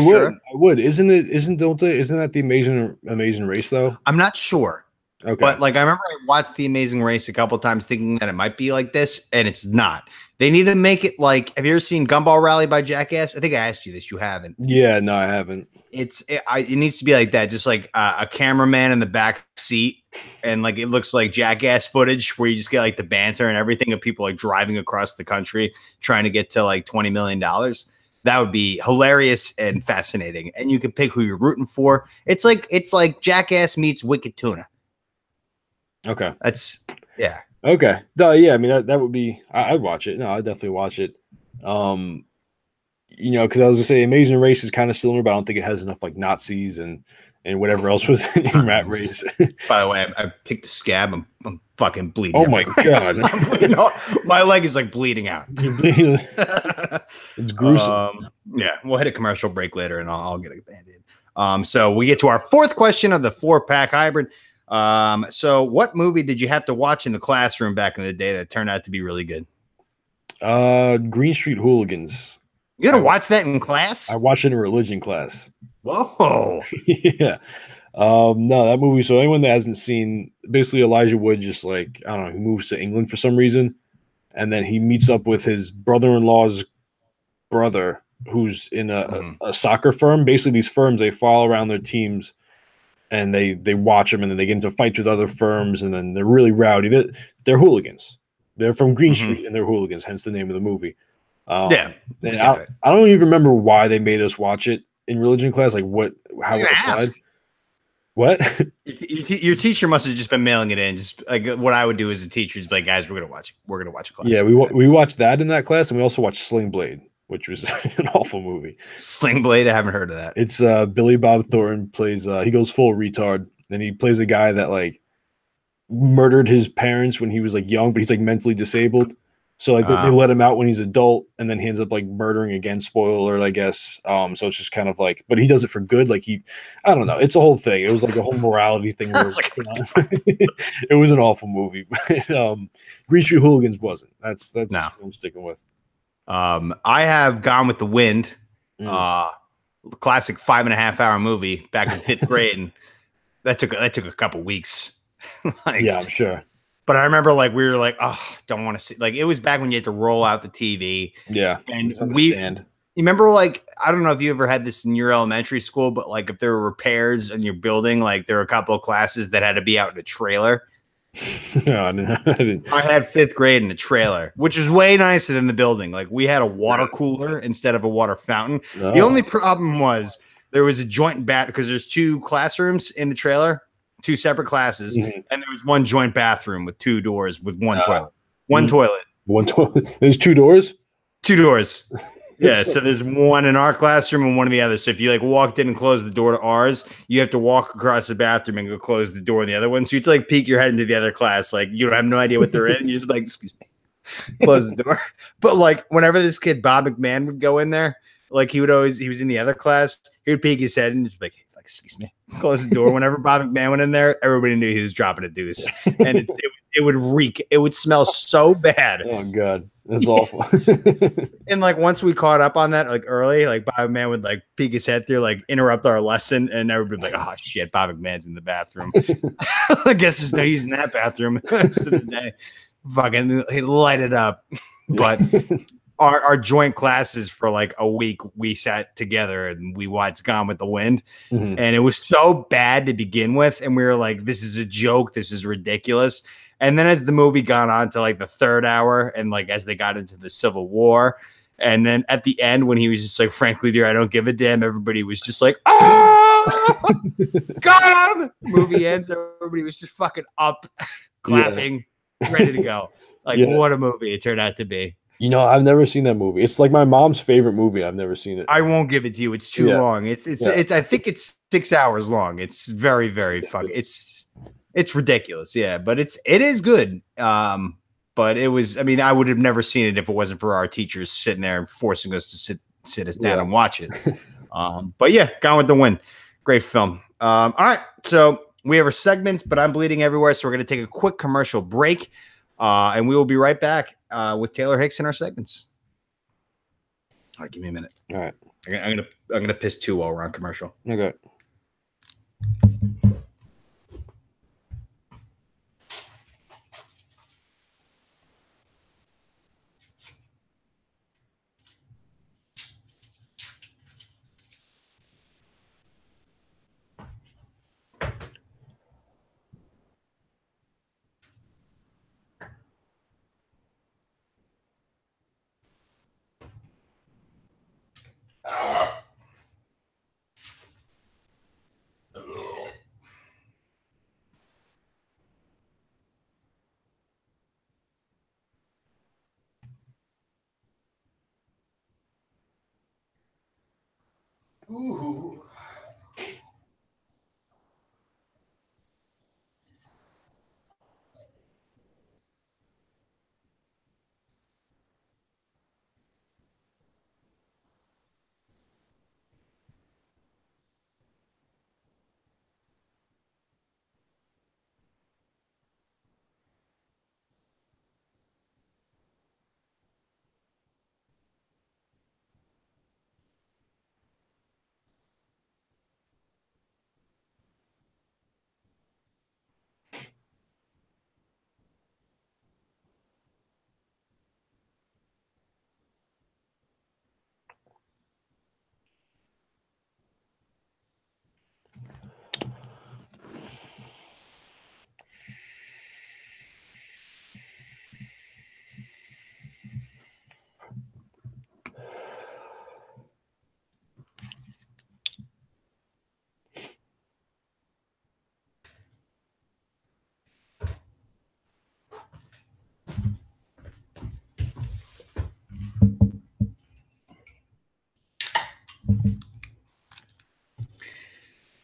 would. Isn't that the Amazing Race though? I'm not sure. Okay. But like, I remember I watched the Amazing Race a couple of times thinking that it might be like this, and it's not. They need to make it like, have you ever seen Gumball Rally by Jackass? I think I asked you this. You haven't. Yeah, no, I haven't. It needs to be like that, just like a cameraman in the back seat, and like it looks like Jackass footage where you just get like the banter and everything of people like driving across the country trying to get to like $20 million. That would be hilarious and fascinating. And you can pick who you're rooting for. It's like Jackass meets Wicked Tuna. Okay. Yeah. Okay. Yeah, I mean that would be, I'd watch it. No, I'd definitely watch it. Because I was gonna say Amazing Race is kind of similar, but I don't think it has enough like Nazis and whatever else was in Rat Race. By the way, I picked a scab. I'm fucking bleeding. Oh my god. My leg is like bleeding out. It's gruesome. Yeah, we'll hit a commercial break later and I'll get a Band-Aid. So we get to our fourth question of the 4-pack hybrid. So what movie did you have to watch in the classroom back in the day that turned out to be really good? Green Street Hooligans. You had to watch that in class? I watched it in religion class. Whoa. Yeah. No, that movie. So anyone that hasn't seen, basically Elijah Wood just like, I don't know, he moves to England for some reason. And then he meets up with his brother-in-law's brother, who's in a soccer firm. Basically these firms, they follow around their teams and they watch them, and then they get into fights with other firms, and then they're really rowdy. They're hooligans. They're from Green Street, and they're hooligans, hence the name of the movie. Yeah. And I don't even remember why they made us watch it in religion class, like how it applied. What? Your teacher must have just been mailing it in. Just like what I would do as a teacher is be like, guys, we're gonna watch it. We're gonna watch a class. Yeah, we watched that in that class, and we also watched Sling Blade, which was an awful movie. Sling Blade, I haven't heard of that. It's Billy Bob Thornton plays. He goes full retard, and he plays a guy that like murdered his parents when he was like young, but he's like mentally disabled. So like they let him out when he's adult, and then he ends up like murdering again. Spoiler alert, I guess. So it's just kind of like, but he does it for good. Like I don't know. It's a whole thing. It was like a whole morality thing. It was an awful movie. Green Street Hooligans wasn't. That's what I'm sticking with. I have Gone with the Wind, classic 5.5-hour movie back in 5th grade, and that took a couple weeks. Yeah, I'm sure. But I remember like we were like, oh, don't want to see. Like it was back when you had to roll out the TV. Yeah, and you remember like I don't know if you ever had this in your elementary school, but like if there were repairs in your building, like there were a couple of classes that had to be out in a trailer. No, I didn't. I had fifth grade in a trailer, which is way nicer than the building. Like we had a water cooler instead of a water fountain. No. The only problem was there was a joint bath because there's two classrooms in the trailer, two separate classes, Mhm. and there was one joint bathroom with two doors with one toilet. One Mhm. toilet, One toilet. There's two doors. two doors. Yeah, so there's one in our classroom and one in the other. So if you like walked in and closed the door to ours, you have to walk across the bathroom and go close the door in the other one. So you have to like peek your head into the other class, like you have no idea what they're in. You're just like, excuse me, close the door. But like whenever this kid Bob McMahon would go in there, like he was in the other class, he would peek his head and just be like, excuse me, close the door. Whenever Bob McMahon went in there, everybody knew he was dropping a deuce, and it would reek. It would smell so bad. Oh God, that's awful. And like once we caught up on that, like early, like Bob McMahon would like peek his head through, like interrupt our lesson, and everybody would be like, "Oh shit, Bob McMahon's in the bathroom." I guess there's no use in that bathroom the rest of the day. Fucking he light it up. But our joint classes for like a week, we sat together and we watched Gone with the Wind, Mhm. and it was so bad to begin with, and we were like, "This is a joke. This is ridiculous." And then as the movie got on to like the third hour, and like as they got into the Civil War, and then at the end when he was just like, "Frankly, dear, I don't give a damn," everybody was just like, "Oh, got him!" Movie ends. Everybody was just fucking up, clapping, ready to go. Like Yeah. what a movie it turned out to be. You know, I've never seen that movie. It's like my mom's favorite movie. I've never seen it. I won't give it to you. It's too Yeah. long. It's Yeah. I think it's 6 hours long. It's very, very fucking. It's ridiculous. Yeah, but it is good. But it was. I mean, I would have never seen it if it wasn't for our teachers sitting there and forcing us to sit us down Yeah. and watch it. But yeah, Gone with the Wind, great film. All right, so we have our segments, but I'm bleeding everywhere, so we're gonna take a quick commercial break, and we will be right back with Taylor Hicks in our segments. All right, give me a minute. All right. I'm gonna piss too while we're on commercial. Okay. Ooh.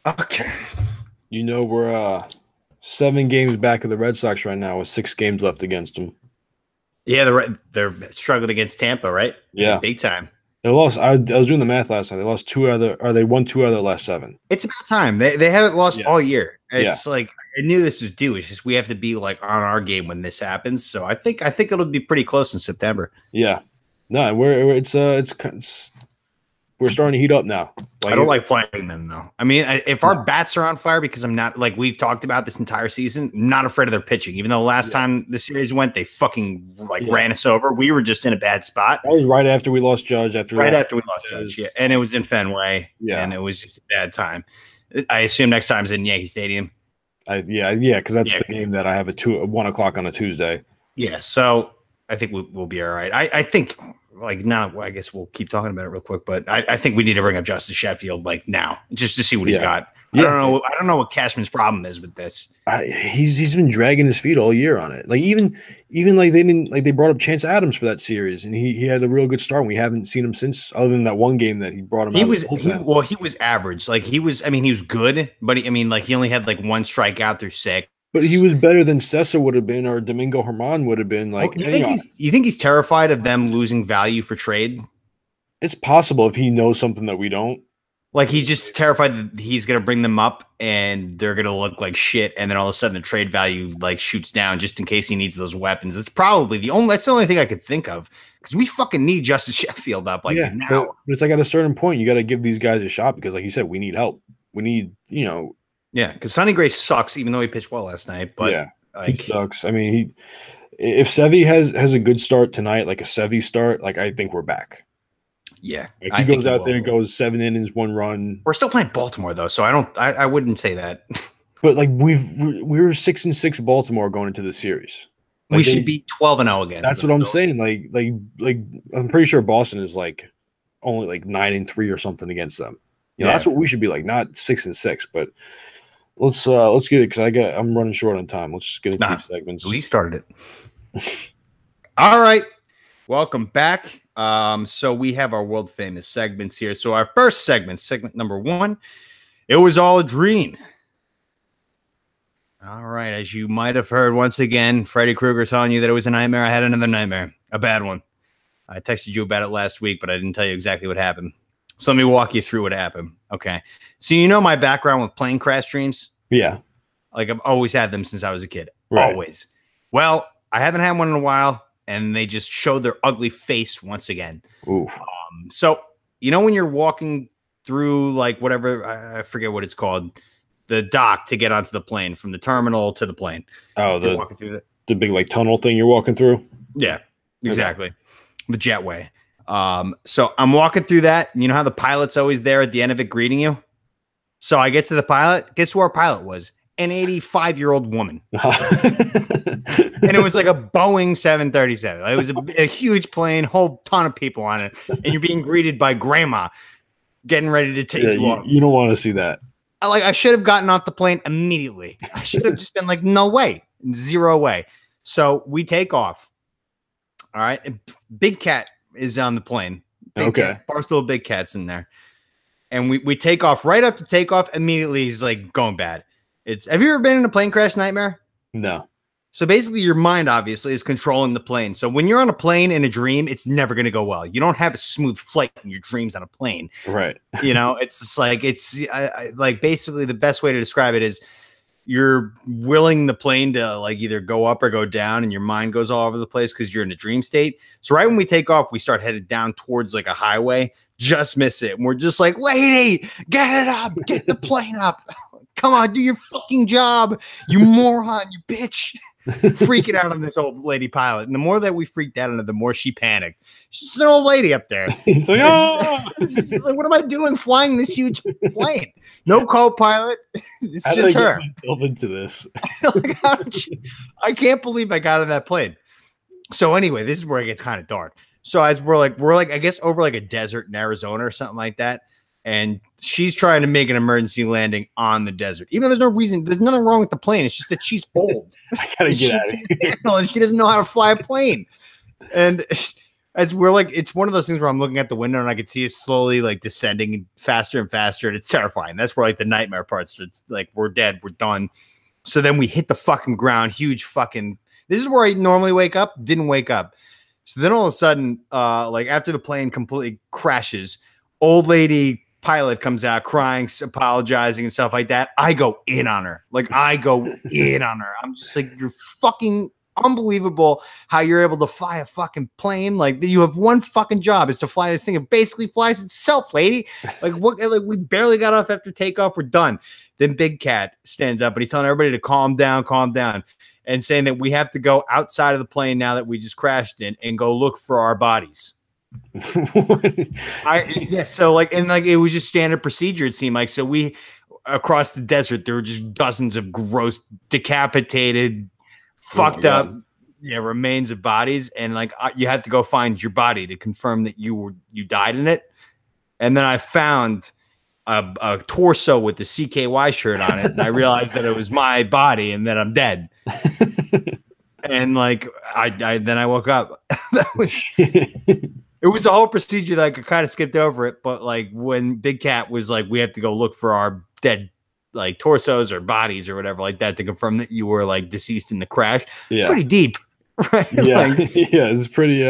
Okay. You know, we're 7 games back of the Red Sox right now with 6 games left against them. Yeah, they're struggling against Tampa, right? Yeah. Big time. They lost. I was doing the math last night. They lost 2 other, or they won 2 out of their last 7. It's about time. They haven't lost Yeah. all year. It's like I knew this was due. It's just we have to be like on our game when this happens. So I think it'll be pretty close in September. Yeah. No, we're starting to heat up now. I don't like playing them though. I mean, if our bats are on fire, because I'm not like we've talked about this entire season, I'm not afraid of their pitching. Even though last time the series went, they fucking ran us over. We were just in a bad spot. That was right after we lost Judge. After we lost Judge, yeah, and it was in Fenway, and it was just a bad time. I assume next time is in Yankee Stadium. Yeah, because that's the game that I have at 1 o'clock on a Tuesday. Yeah, so I think we'll be all right. I think like now, I guess we'll keep talking about it real quick, but I think we need to bring up Justice Sheffield like now just to see what he's got. I don't know what Cashman's problem is with this. He's been dragging his feet all year on it. Like even like they brought up Chance Adams for that series, and he had a real good start. And we haven't seen him since, other than that one game that he brought him. He was average. Like he was good, but he only had like one strikeout through 6. But he was better than Cessa would have been, or Domingo Germán would have been. Like, you think he's terrified of them losing value for trade? It's possible if he knows something that we don't. Like he's just terrified that he's going to bring them up and they're going to look like shit, and then all of a sudden the trade value like shoots down just in case he needs those weapons. That's probably the only thing I could think of, because we fucking need Justice Sheffield up now. But it's like at a certain point you got to give these guys a shot, because like you said, we need help. We need Yeah, because Sonny Gray sucks, even though he pitched well last night. But he sucks. I mean, if Sevy has a good start tonight, like a Sevy start, like I think we're back. Yeah, like he goes out there and goes 7 innings, 1 run. We're still playing Baltimore though, so I wouldn't say that. But like we're 6-6 Baltimore going into the series. Like we should be 12-0 against. That's what I'm saying. Like I'm pretty sure Boston is like only like 9-3 or something against them. That's what we should be like, not 6-6. But let's get it, because I'm running short on time. Let's just get into these segments. We started it. All right, welcome back. So we have our world famous segments here. So our first segment number 1, it was all a dream. All right, as you might have heard, once again, Freddy Krueger telling you that it was a nightmare. I had another nightmare, a bad one. I texted you about it last week, but I didn't tell you exactly what happened. So let me walk you through what happened. Okay. So my background with plane crash dreams? Yeah. Like I've always had them since I was a kid. Right. Always. Well, I haven't had one in a while, and they just showed their ugly face once again. Ooh. So when you're walking through like whatever, I forget what it's called, the dock to get onto the plane, from the terminal to the plane. Oh, the big like tunnel thing you're walking through? Yeah, exactly. Okay. The jetway. So I'm walking through that, and you know how the pilot's always there at the end of it greeting you? So I get to the pilot. Guess who our pilot was? An 85-year-old woman. And it was like a Boeing 737. It was a huge plane, whole ton of people on it. And you're being greeted by grandma getting ready to take you off. You don't want to see that. I should have gotten off the plane immediately. I should have just been like, no way, 0 way. So we take off. All right. And Big Cat is on the plane. Barstool Big Cat's in there. And we take off. Right after takeoff, immediately he's like going bad. Have you ever been in a plane crash nightmare? No. So basically your mind obviously is controlling the plane. So when you're on a plane in a dream, it's never going to go well. You don't have a smooth flight in your dreams on a plane. Right. It's just like, like basically the best way to describe it is you're willing the plane to like either go up or go down, and your mind goes all over the place because you're in a dream state. So right when we take off, we start headed down towards like a highway, just miss it. And we're just like, lady, get it up, get the plane up. Come on, do your fucking job, you moron, you bitch. Freaking out on this old lady pilot. And the more that we freaked out on her, the more she panicked. She's an old lady up there. She's like, oh! She's like, what am I doing flying this huge plane? No co-pilot. It's just her. Into this. Like, I can't believe I got on that plane. So anyway, this is where it gets kind of dark. So as we're like, I guess over like a desert in Arizona or something like that. And she's trying to make an emergency landing on the desert. Even though there's no reason, there's nothing wrong with the plane. It's just that she's old. I gotta get out of here. And she doesn't know how to fly a plane. And as we're like, it's one of those things where I'm looking at the window and I can see it slowly like descending faster and faster. And it's terrifying. That's where like the nightmare part starts. Like, we're dead, we're done. So then we hit the fucking ground, huge fucking, this is where I normally wake up, didn't wake up. So then all of a sudden, like after the plane completely crashes, old lady pilot comes out crying, apologizing and stuff like that. I go in on her. I'm just like, you're fucking unbelievable how you're able to fly a fucking plane. Like, you have one fucking job is to fly this thing. It basically flies itself, lady. Like, what? Like, we barely got off after takeoff. We're done. Then Big Cat stands up and he's telling everybody to calm down, and saying that we have to go outside of the plane now that we just crashed in and go look for our bodies. So like, and like, it was just standard procedure, it seemed like. So across the desert, there were just dozens of gross, decapitated, fucked up, remains of bodies, and like you had to go find your body to confirm that you died in it. And then I found a torso with the CKY shirt on it, and I realized that it was my body, and that I'm dead. And like then I woke up. That was. It was a whole procedure that I kind of skipped over it, but like when Big Cat was like, we have to go look for our dead like torsos or bodies or whatever like that to confirm that you were like deceased in the crash. Yeah. Pretty deep, right? Yeah. Like, yeah. It's pretty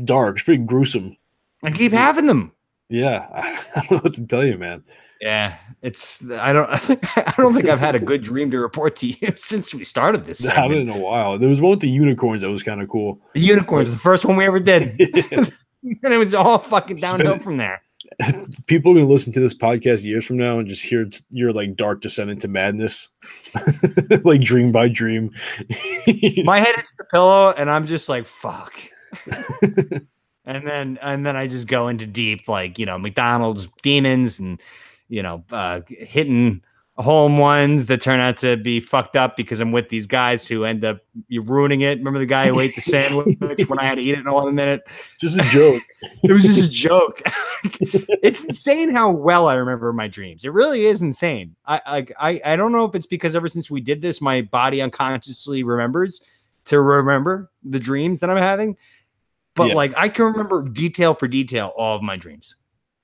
dark. It's pretty gruesome. I keep having them. Yeah. I don't know what to tell you, man. Yeah. I don't think I've had a good dream to report to you since we started this. I haven't in a while. There was one with the unicorns that was kind of cool. The unicorns, the first one we ever did. And it was all fucking downhill from there. People are going to listen to this podcast years from now and just hear your like dark descent into madness, like dream by dream. My head hits the pillow and I'm just like, fuck. and then I just go into deep, like, McDonald's demons and, hitting home ones that turn out to be fucked up because I'm with these guys who end up ruining it. Remember the guy who ate the sandwich when I had to eat it in 1 minute? Just a joke. It was just a joke. It's insane how well I remember my dreams. It really is insane. I don't know if it's because ever since we did this, my body unconsciously remembers to remember the dreams that I'm having. But like I can remember detail for detail all of my dreams.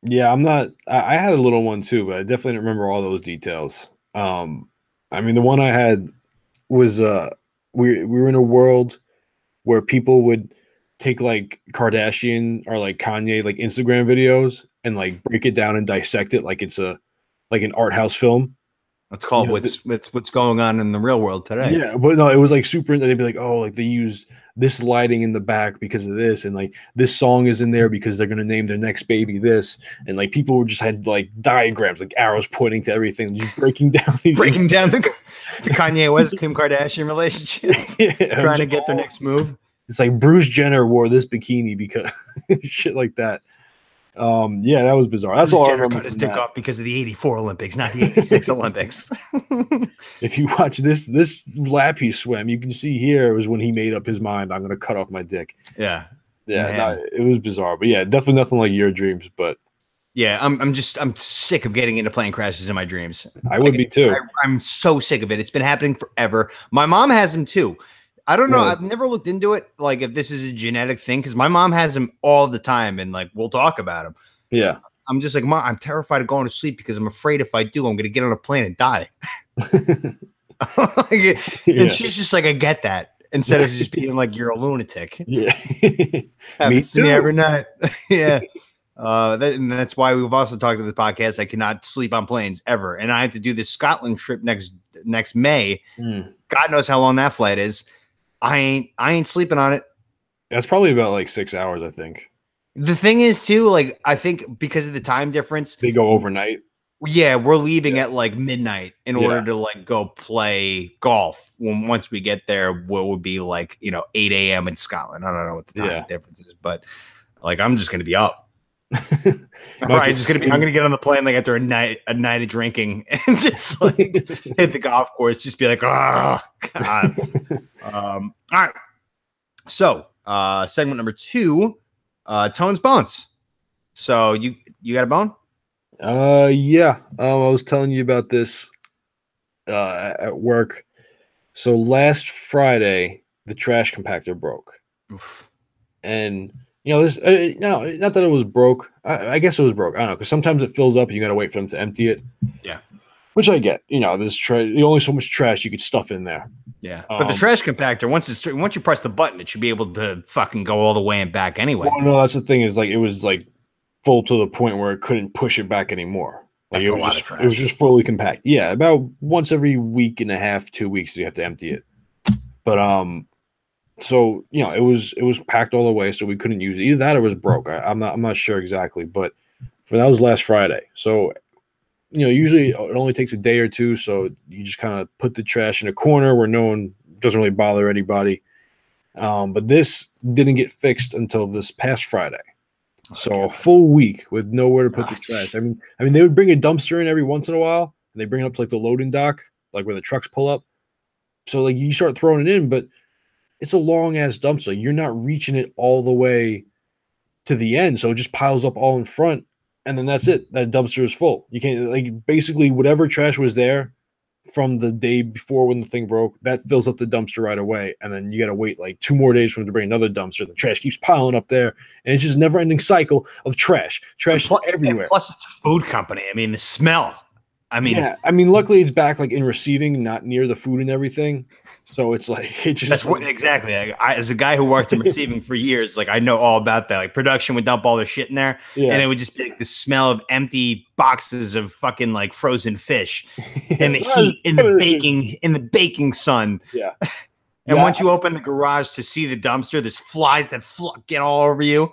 Yeah, I had a little one too, but I definitely didn't remember all those details. I mean, the one I had was we were in a world where people would take like Kardashian or like Kanye like Instagram videos and like break it down and dissect it like it's an art house film. That's called what's going on in the real world today. Yeah, but no, it was like super. They'd be like, oh, like they used this lighting in the back because of this, and like this song is in there because they're gonna name their next baby this, and like people just had like diagrams, like arrows pointing to everything, just breaking down the Kanye West Kim Kardashian relationship, trying to get their next move. It's like Bruce Jenner wore this bikini because shit like that. Yeah, that was bizarre. That's all I remember. Cut his dick off because of the '84 Olympics, not the '86 Olympics. If you watch this lap he swam, you can see here it was when he made up his mind. I'm going to cut off my dick. Yeah, it was bizarre, but yeah, definitely nothing like your dreams. But yeah, I'm sick of getting into plane crashes in my dreams. I would be too. I'm so sick of it. It's been happening forever. My mom has them too. I don't know. Really? I've never looked into it, like if this is a genetic thing, because my mom has them all the time, and like we'll talk about them. Yeah, I'm just like, Mom, I'm terrified of going to sleep because I'm afraid if I do, I'm going to get on a plane and die. And she's just like, I get that. Instead of just being like, you're a lunatic. Yeah, happens to me every night. Yeah. And that's why we've also talked to the podcast. I cannot sleep on planes ever, and I have to do this Scotland trip next May. God knows how long that flight is. I ain't sleeping on it. That's probably about like 6 hours, I think. The thing is too, like I think because of the time difference, they go overnight. Yeah, we're leaving at like midnight in order to like go play golf. Once we get there, what would be like 8 a.m. in Scotland. I don't know what the time difference is, but like I'm just gonna be up. I'm gonna get on the plane like after a night of drinking and just like hit the golf course, just be like, oh God. All right. So segment number 2, Tones Bones. So you got a bone? Yeah. I was telling you about this at work. So last Friday, the trash compactor broke. Oof. And this no, not that it was broke. I guess it was broke. I don't know, because sometimes it fills up and you got to wait for them to empty it. Yeah, which I get. There's only so much trash you could stuff in there. Yeah, but the trash compactor, once you press the button, it should be able to fucking go all the way and back anyway. Well, no, that's the thing is like it was like full to the point where it couldn't push it back anymore. Like it was just fully compact. Yeah, about once every week and a half, 2 weeks, you have to empty it. But so it was packed all the way, so we couldn't use it. Either that or it was broke. I'm not sure exactly, but that was last Friday. So usually it only takes a day or two, so you just kind of put the trash in a corner where no one doesn't really bother anybody. But this didn't get fixed until this past Friday. So a full week with nowhere to put the trash. I mean, they would bring a dumpster in every once in a while, and they bring it up to like the loading dock, like where the trucks pull up. So like you start throwing it in, but it's a long ass dumpster. You're not reaching it all the way to the end, so it just piles up all in front, and then that's it. That dumpster is full. You can't like basically whatever trash was there from the day before when the thing broke, that fills up the dumpster right away, and then you got to wait like 2 more days for them to bring another dumpster. The trash keeps piling up there, and it's just a never-ending cycle of trash everywhere. Plus, it's a food company. I mean, the smell. I mean, yeah. I mean, luckily it's back like in receiving, not near the food and everything. So it's like it just that's what, exactly. As a guy who worked in receiving for years, like I know all about that. Like production would dump all their shit in there, and it would just be like the smell of empty boxes of fucking like frozen fish, and the heat in the baking sun. Yeah. And once you open the garage to see the dumpster, there's flies that get all over you.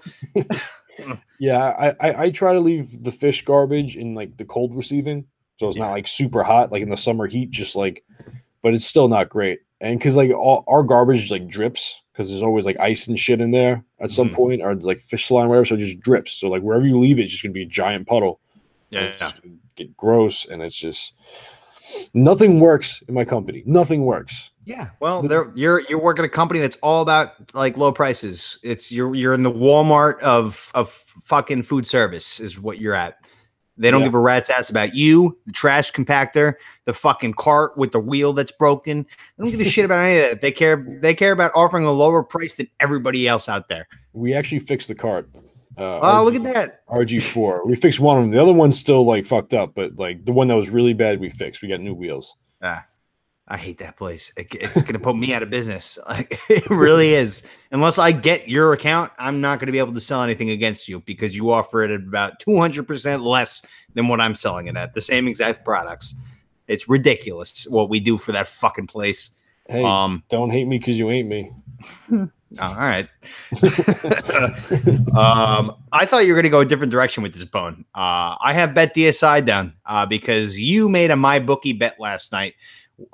Yeah, I try to leave the fish garbage in like the cold receiving. So it's not like super hot, like in the summer heat, just like, but it's still not great. And because like our garbage like drips because there's always like ice and shit in there at some point, or like fish slime, or whatever. So it just drips. So like wherever you leave it, it's just gonna be a giant puddle. Yeah, it's just gonna get gross, and it's just nothing works in my company. Nothing works. Yeah, well, you're working a company that's all about like low prices. It's you're in the Walmart of fucking food service is what you're at. They don't give a rat's ass about you, the trash compactor, the fucking cart with the wheel that's broken. They don't give a shit about any of that. They care about offering a lower price than everybody else out there. We actually fixed the cart. Look at that. RG4. We fixed one of them. The other one's still like fucked up, but like the one that was really bad, we fixed. We got new wheels. I hate that place. It's going to put me out of business. It really is. Unless I get your account, I'm not going to be able to sell anything against you because you offer it at about 200% less than what I'm selling it at. The same exact products. It's ridiculous what we do for that fucking place. Hey, don't hate me because you ain't me. All right. I thought you were going to go a different direction with this bone. I have Bet DSI down because you made a MyBookie bet last night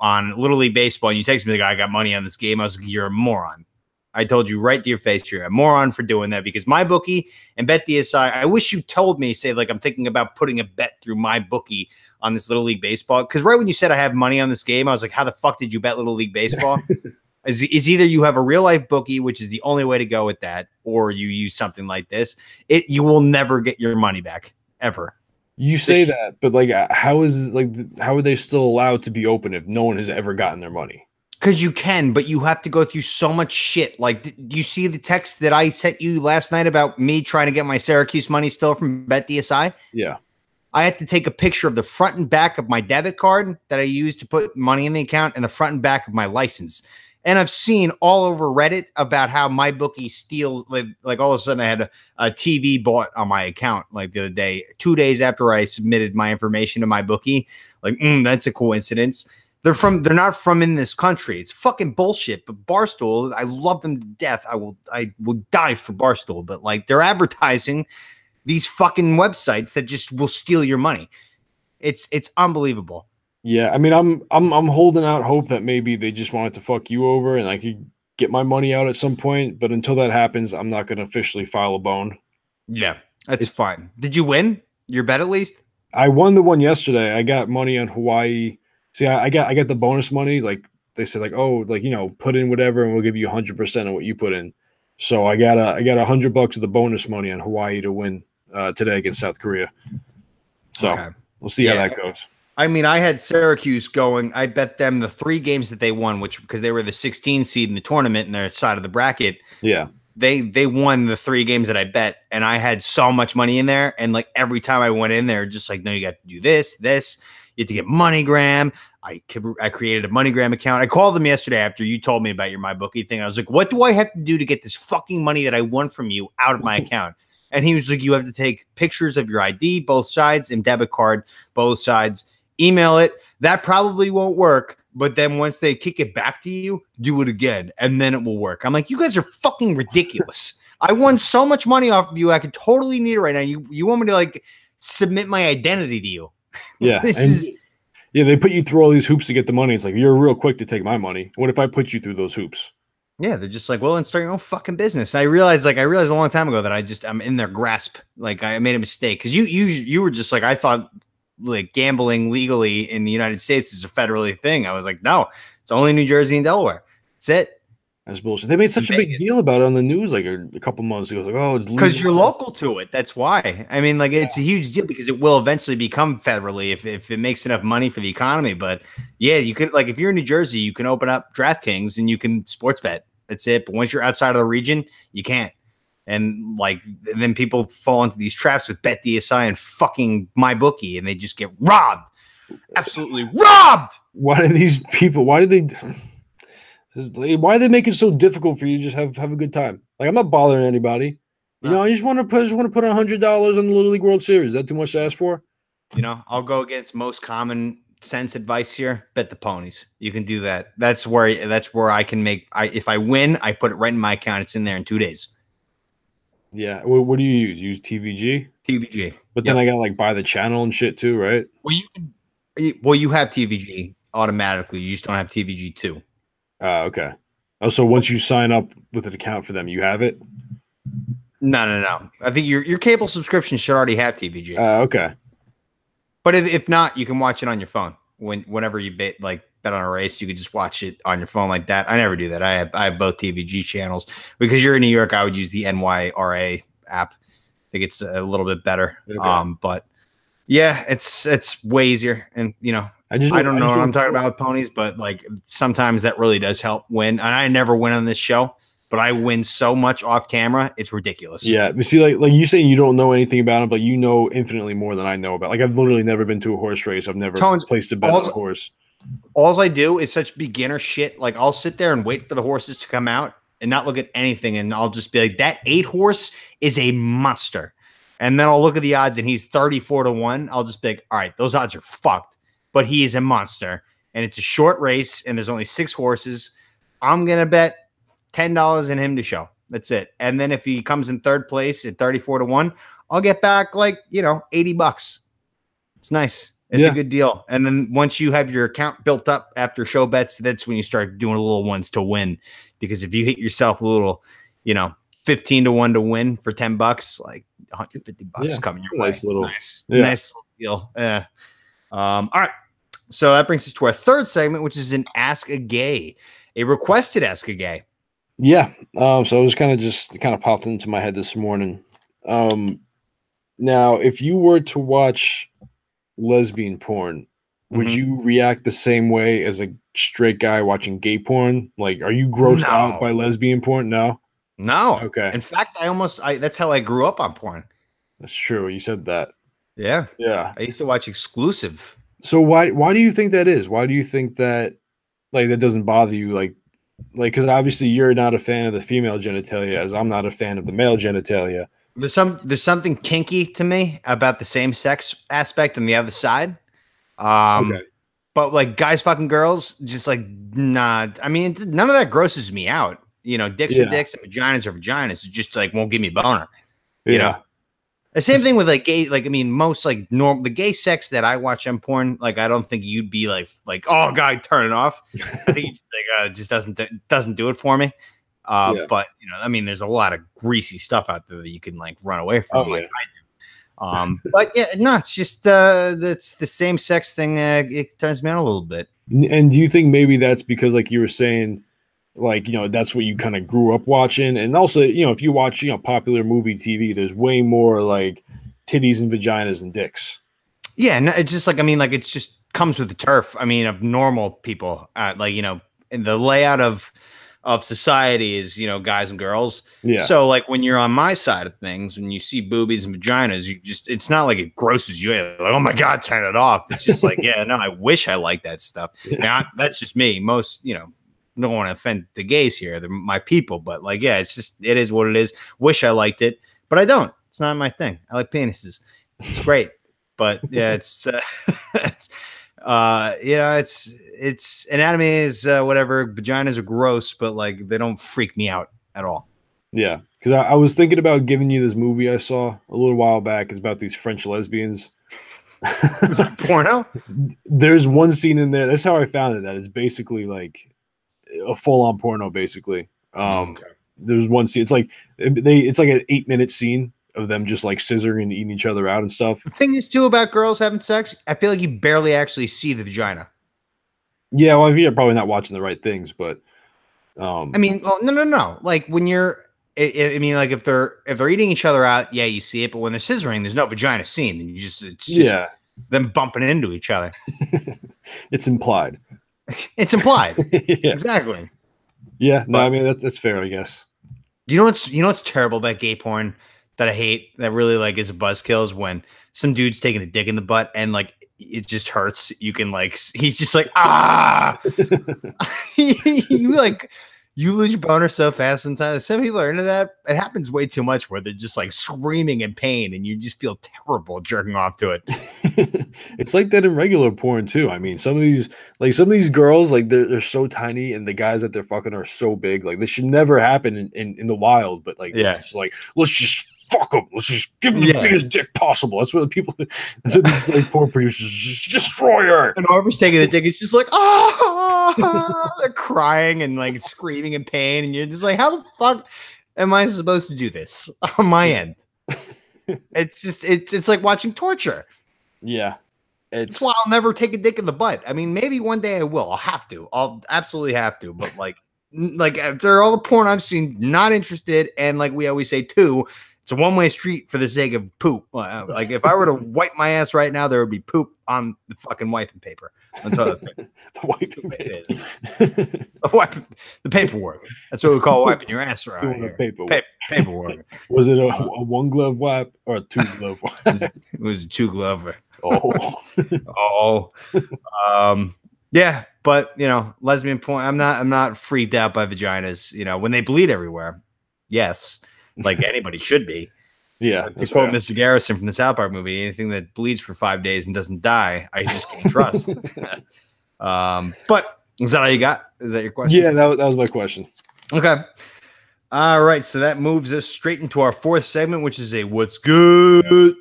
on Little League Baseball, and you texted me the guy, I got money on this game. I was like, you're a moron. I told you right to your face, you're a moron for doing that because MyBookie and Bet DSI, I wish you told me, say, like, I'm thinking about putting a bet through MyBookie on this Little League Baseball. Because right when you said I have money on this game, I was like, how the fuck did you bet Little League Baseball? Is either you have a real life bookie, which is the only way to go with that, or you use something like this. You will never get your money back, ever. You say that, but like, how are they still allowed to be open if no one has ever gotten their money? Because you can, but you have to go through so much shit. Like, you see the text that I sent you last night about me trying to get my Syracuse money still from Bet DSI? Yeah. I had to take a picture of the front and back of my debit card that I used to put money in the account and the front and back of my license. And I've seen all over Reddit about how MyBookie steals, like all of a sudden I had a TV bought on my account like the other day, 2 days after I submitted my information to MyBookie. Like, that's a coincidence. They're not from in this country. It's fucking bullshit. But Barstool, I love them to death. I will die for Barstool. But like, they're advertising these fucking websites that just will steal your money. It's unbelievable. Yeah, I mean, I'm holding out hope that maybe they just wanted to fuck you over and I could get my money out at some point. But until that happens, I'm not going to officially file a bone. Yeah, that's fine. Did you win your bet at least? I won the one yesterday. I got money on Hawaii. See, I got the bonus money. Like they said, like, oh, like, you know, put in whatever and we'll give you 100% of what you put in. So I got $100 of the bonus money on Hawaii to win today against South Korea. So we'll see how that goes. I mean, I had Syracuse going. I bet them the 3 games that they won, which because they were the 16 seed in the tournament in their side of the bracket. Yeah. They won the 3 games that I bet, and I had so much money in there. And like every time I went in there, just like, no, you got to do this. You have to get MoneyGram. I created a MoneyGram account. I called them yesterday after you told me about your MyBookie thing. I was like, what do I have to do to get this fucking money that I won from you out of my account? And he was like, you have to take pictures of your ID, both sides, and debit card, both sides. Email it. That probably won't work. But then once they kick it back to you, do it again. And then it will work. I'm like, you guys are fucking ridiculous. I won so much money off of you. I could totally need it right now. You want me to like submit my identity to you. Yeah. Yeah, they put you through all these hoops to get the money. It's like, you're real quick to take my money. What if I put you through those hoops? Yeah, they're just like, well, then start your own fucking business. I realized a long time ago that I'm in their grasp. Like I made a mistake because you were just like, I thought like gambling legally in the United States is a federally thing. I was like, no, it's only New Jersey and Delaware. That's it. That's bullshit. They made such a big deal about it on the news like a couple months ago. It's like, oh, it's Because legal. you're local to it. That's why. I mean, like it's a huge deal because it will eventually become federally if it makes enough money for the economy. But yeah, you could like if you're in New Jersey, you can open up DraftKings and you can sports bet. That's it. But once you're outside of the region, you can't. And like then people fall into these traps with BetDSI and fucking MyBookie, and they just get robbed. Absolutely robbed. Why do these people? Why are they making it so difficult for you to just have a good time? Like I'm not bothering anybody. You know, I just want to put $100 on the Little League World Series. Is that too much to ask for? You know, I'll go against most common sense advice here. Bet the ponies. You can do that. That's where I can make. If I win, I put it right in my account. It's in there in 2 days. Yeah. What do you use? Use TVG? TVG. But then I gotta like buy the channel and shit too, right? Well, you have TVG automatically. You just don't have TVG 2. Okay. Oh, so once you sign up with an account for them, you have it? No. I think your cable subscription should already have TVG. Okay. But if not, you can watch it on your phone. Whenever you bet on a race, you can just watch it on your phone like that. I never do that. I have both TVG channels because you're in New York. I would use the NYRA app. I think it's a little bit better. Okay. But yeah, it's way easier. And you know, I don't know what I'm talking about with ponies, but like sometimes that really does help win. And I never win on this show, but I win so much off camera, it's ridiculous. Yeah, but see, like you saying you don't know anything about it, but you know infinitely more than I know about. Like I've literally never been to a horse race. I've never placed a bet on a horse. All I do is such beginner shit. Like I'll sit there and wait for the horses to come out and not look at anything, and I'll just be like, that 8 horse is a monster. And then I'll look at the odds, and he's 34-1. I'll just be like, all right, those odds are fucked, but he is a monster, and it's a short race, and there's only 6 horses. I'm gonna bet $10 in him to show. That's it. And then if he comes in 3rd place at 34-1, I'll get back like, you know, $80. It's nice. It's a good deal. And then once you have your account built up after show bets, that's when you start doing a little ones to win. Because if you hit yourself a little, you know, 15-1 to win for $10, like $150 coming your way. Nice little deal. Yeah. All right. So that brings us to our 3rd segment, which is an Ask a Gay, a requested Ask a Gay. Yeah. So it was kind of popped into my head this morning. Now, if you were to watch lesbian porn, would you react the same way as a straight guy watching gay porn? Like, are you grossed out by lesbian porn? No. Okay. In fact, that's how I grew up on porn. That's true. You said that. Yeah. Yeah. I used to watch exclusive. So why do you think that is? Why do you think that like that doesn't bother you? Like, because obviously you're not a fan of the female genitalia, as I'm not a fan of the male genitalia. There's something kinky to me about the same sex aspect on the other side. Okay. But like guys fucking girls, just like nah. I mean, none of that grosses me out. You know, dicks are dicks and vaginas are vaginas. It just like won't give me a boner. You know. The same thing with like gay, like I mean, most like the gay sex that I watch on porn, like I don't think you'd be like, oh, God, turn it off. I think it just doesn't do it for me. But you know, I mean, there's a lot of greasy stuff out there that you can like run away from, I do. But yeah, no, it's just that's the same sex thing. It turns me on a little bit. And do you think maybe that's because, like you were saying, like, you know, that's what you kind of grew up watching? And also, you know, if you watch, you know, popular movie TV, there's way more like titties and vaginas and dicks. Yeah. No, it's just like, I mean, like, it's just comes with the turf. I mean, of normal people, like, you know, in the layout of society is, you know, guys and girls. Yeah. So like when you're on my side of things, when you see boobies and vaginas, it's not like it grosses you out. Like, oh my God, turn it off. It's just like, yeah, no, I wish I liked that stuff. Now, that's just me. Most, you know, don't want to offend the gays here. They're my people, but like, yeah, it is what it is. Wish I liked it, but I don't. It's not my thing. I like penises. It's great. But yeah, it's you know, it's anatomy is whatever. Vaginas are gross, but like they don't freak me out at all. Yeah, because I was thinking about giving you this movie I saw a little while back. It's about these French lesbians. Is it porno? There's one scene in there. That's how I found it. That is basically like a full-on porno, basically. Okay. There's one scene. It's like it's like an 8-minute scene of them just like scissoring and eating each other out and stuff. The thing is too about girls having sex, I feel like you barely actually see the vagina. Yeah, well, you're probably not watching the right things, but I mean, well, no. Like when you're, I mean, like if they're eating each other out, yeah, you see it. But when they're scissoring, there's no vagina scene. And it's just them bumping into each other. It's implied. It's implied. Yeah. Exactly. Yeah. No, I mean that's fair, I guess. You know what's terrible about gay porn that I hate, that really like is a buzzkill, is when some dude's taking a dick in the butt and like it just hurts. You can like, he's just like, you lose your boner so fast sometimes. Some people are into that. It happens way too much where they're just like screaming in pain and you just feel terrible jerking off to it. It's like that in regular porn too. I mean, some of these girls, like they're so tiny and the guys that they're fucking are so big. Like this should never happen in the wild, but like, it's like, let's just fuck them. Let's just give them the biggest dick possible. That's what the people, that's what these like porn producers, just destroy her. And whoever's taking the dick, it's just like, they're crying and like screaming in pain. And you're just like, how the fuck am I supposed to do this on my end? It's just, it's like watching torture. Yeah. That's why I'll never take a dick in the butt. I mean, maybe one day I will. I'll have to. I'll absolutely have to. But like after all the porn I've seen, not interested. And like we always say, too, it's a one-way street for the sake of poop. Like if I were to wipe my ass right now, there would be poop on the fucking wiping paper. On toilet paper. The wiping paper. The paperwork. That's what we call wiping your ass around here. Paperwork. Was it a one glove wipe or a 2 glove wipe? It was a 2 glover. Oh. Yeah, but you know, lesbian porn. I'm not freaked out by vaginas. You know, when they bleed everywhere. Yes. Like anybody should be. Yeah. To quote Mr. Garrison from the South Park movie, anything that bleeds for 5 days and doesn't die, I just can't trust. But is that all you got? Is that your question? Yeah, that was my question. Okay. All right. So that moves us straight into our 4th segment, which is a What's Good.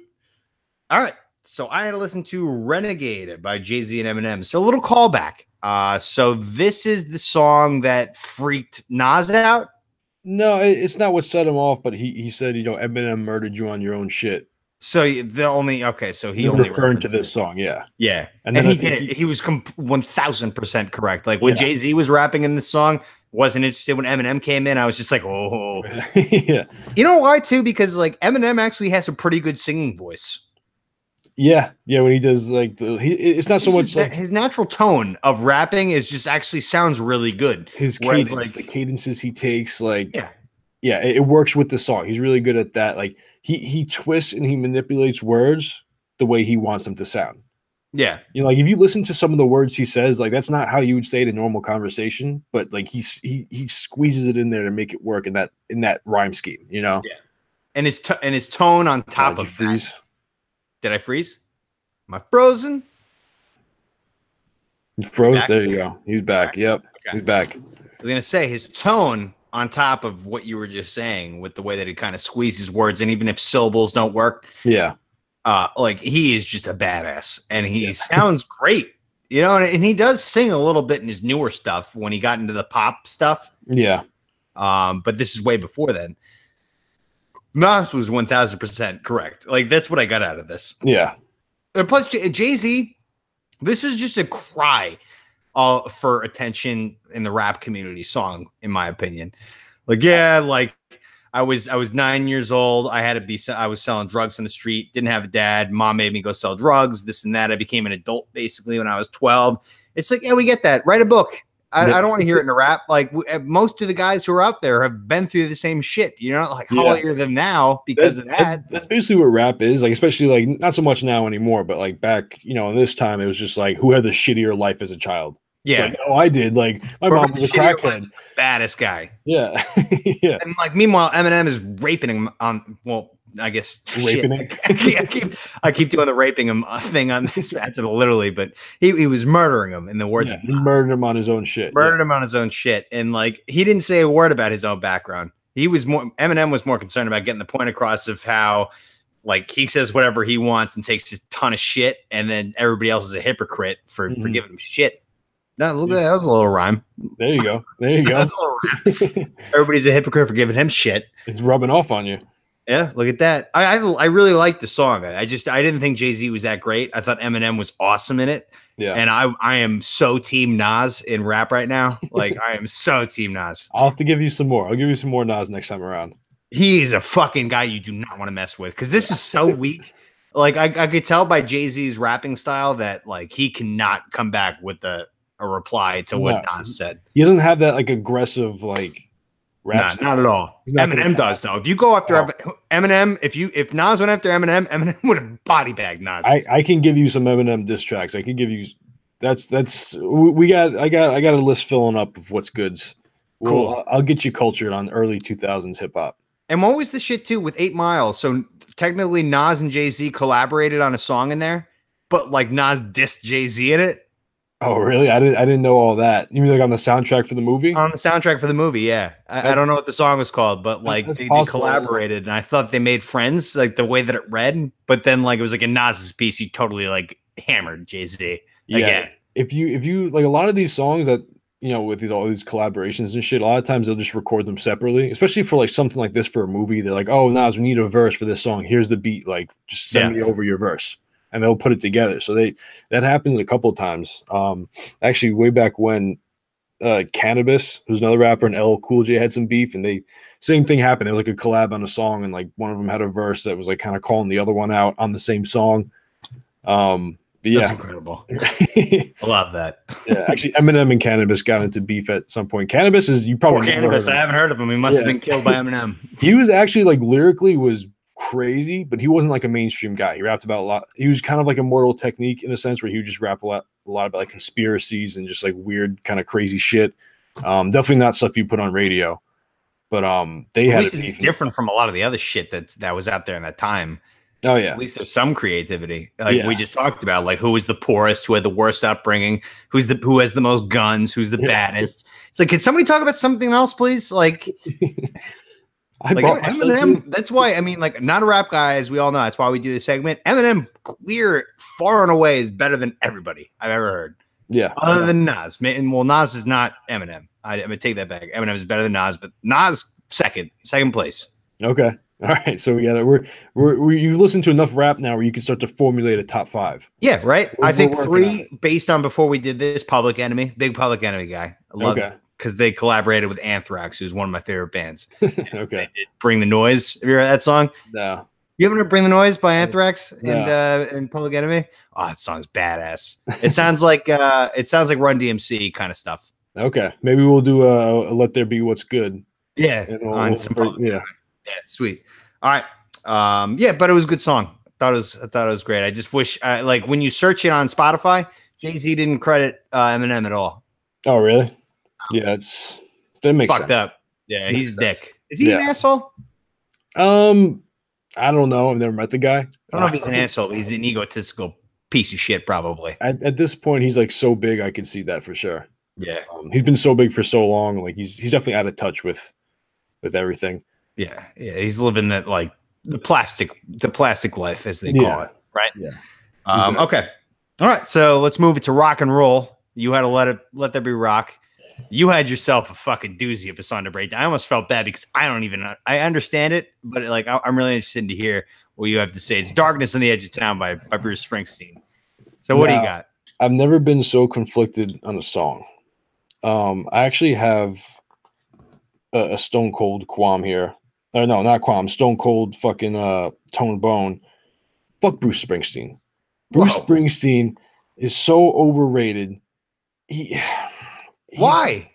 All right. So I had to listen to Renegade by Jay-Z and Eminem. So a little callback. So this is the song that freaked Nas out. No, it's not what set him off, but he said, Eminem murdered you on your own shit. So so he only referring to this song, yeah. And then he was 1000% correct. Like when Jay-Z was rapping in the song, wasn't interested. When Eminem came in, I was just like, oh. Yeah. You know why too? Because like Eminem actually has a pretty good singing voice. Yeah, when he does like it's not so much like his natural tone of rapping is just actually sounds really good. His cadence, like the cadences he takes, like it works with the song. He's really good at that. Like he twists and he manipulates words the way he wants them to sound. Yeah, like if you listen to some of the words he says, like that's not how you would say it in normal conversation, but like he squeezes it in there to make it work in that rhyme scheme. Yeah, and his tone on top of freeze. Did I freeze? Am I frozen? He froze. There you go. He's back. Right. Yep. Okay. He's back. I was going to say his tone on top of what you were just saying with the way that he kind of squeezes words. And even if syllables don't work. Yeah. Like he is just a badass and he sounds great, and he does sing a little bit in his newer stuff when he got into the pop stuff. Yeah. But this is way before then. Nas was 1000% correct. Like that's what I got out of this. Yeah. And plus Jay-Z, this is just a cry for attention in the rap community song, in my opinion. Like, I was 9 years old. I was selling drugs on the street. Didn't have a dad. Mom made me go sell drugs, this and that. I became an adult basically when I was 12. It's like, yeah, we get that. Write a book. I don't want to hear it in a rap. Like most of the guys who are out there have been through the same shit. You're not like holier than now because of that. That's basically what rap is. Like, especially like not so much now anymore, but like back, in this time, it was just like who had the shittier life as a child. Yeah. Like, I did. Like my mom was a crackhead. Baddest guy. Yeah. Yeah. And like meanwhile, Eminem is raping him on I guess raping him. I keep doing the raping him thing on this after the literally, but he was murdering him in the words. Yeah, he murdered him on his own shit. Him on his own shit, and like he didn't say a word about his own background. Eminem was more concerned about getting the point across of how like he says whatever he wants and takes a ton of shit, and then everybody else is a hypocrite for giving him shit. Look at that. That was a little rhyme. There you go. There you go. Everybody's a hypocrite for giving him shit. It's rubbing off on you. Yeah, look at that. I really liked the song. I didn't think Jay-Z was that great. I thought Eminem was awesome in it. Yeah. And I am so team Nas in rap right now. Like, I am so team Nas. I'll have to give you some more. I'll give you some more Nas next time around. He is a fucking guy you do not want to mess with because this is so weak. Like, I could tell by Jay-Z's rapping style that, like, he cannot come back with a reply to what Nas said. He doesn't have that, like, aggressive, like, rap. Not at all. Eminem does, though. If you go after Eminem, if Nas went after Eminem, Eminem would have body bagged Nas. I can give you some Eminem diss tracks. I can give you I got a list filling up of what's goods. Cool. I'll get you cultured on early 2000s hip hop. And what was the shit too with 8 Mile? So technically Nas and Jay-Z collaborated on a song in there, but like Nas dissed Jay-Z in it. Oh, really? I didn't know all that. You mean like on the soundtrack for the movie? On the soundtrack for the movie, yeah. I don't know what the song was called, but like they collaborated, and I thought they made friends, like the way that it read. But then, like it was like in Nas's piece, he totally like hammered Jay-Z. Yeah. Again. If you like a lot of these songs that with all these collaborations and shit, a lot of times they'll just record them separately, especially for like something like this for a movie. They're like, oh, Nas, we need a verse for this song. Here's the beat. Like, just send me over your verse. And they'll put it together. So that happened a couple of times. Actually, way back when Cannabis, who's another rapper, and LL Cool J had some beef, and same thing happened. There was like a collab on a song, and like one of them had a verse that was like kind of calling the other one out on the same song. But yeah, that's incredible. I love that. Yeah, actually, Eminem and Cannabis got into beef at some point. Cannabis is you probably Cannabis. I haven't heard of him. He must have been killed by Eminem. He was actually like lyrically was crazy, but he wasn't like a mainstream guy. He rapped about a lot. He was kind of like Immortal Technique in a sense, where he would just rap a lot about like conspiracies and just like weird kind of crazy shit. Definitely not stuff you put on radio. But they had it's different from a lot of the other shit that was out there in that time. Oh yeah, at least there's some creativity. Like we just talked about, like who was the poorest, who had the worst upbringing, who has the most guns, who's the baddest. It's like, can somebody talk about something else, please? Like. Eminem, that's why, I mean, like, not a rap guy, as we all know. That's why we do this segment. Eminem, far and away, is better than everybody I've ever heard. Yeah. Other than Nas. And, well, Nas is not Eminem. I'm going to take that back. Eminem is better than Nas, but Nas, second place. Okay. All right. So we got it. You've listened to enough rap now where you can start to formulate a top 5. Yeah, right? I think 3, based on before we did this, Public Enemy. Big Public Enemy guy. I love it. Because they collaborated with Anthrax, who's one of my favorite bands. Okay. Bring the Noise. Have you heard that song? No. You haven't heard Bring the Noise by Anthrax and Public Enemy? Oh, that song's badass. It sounds like Run DMC kind of stuff. Okay. Maybe we'll do a Let There Be What's Good. Yeah. Yeah, sweet. All right. Yeah, but it was a good song. I thought it was great. I just wish like when you search it on Spotify, Jay-Z didn't credit Eminem at all. Oh, really? Yeah, that makes fucked sense. Up. Yeah, he's a dick. Is he an asshole? I don't know. I've never met the guy. I don't know if he's an asshole. He's an egotistical piece of shit, probably. At this point, he's like so big, I can see that for sure. Yeah, he's been so big for so long. Like he's definitely out of touch with everything. Yeah. He's living that like the plastic life, as they call it, right? Yeah. Exactly. Okay. All right. So let's move it to rock and roll. You had to let there be rock. You had yourself a fucking doozy of a song to break down. I almost felt bad because I understand it, but like I'm really interested to hear what you have to say. It's Darkness on the Edge of Town by Bruce Springsteen. So what do you got? I've never been so conflicted on a song. I actually have a Stone Cold qualm here. Or no, not qualm. Stone Cold fucking Tone Bone. Fuck Bruce Springsteen. Bruce Springsteen is so overrated. Why?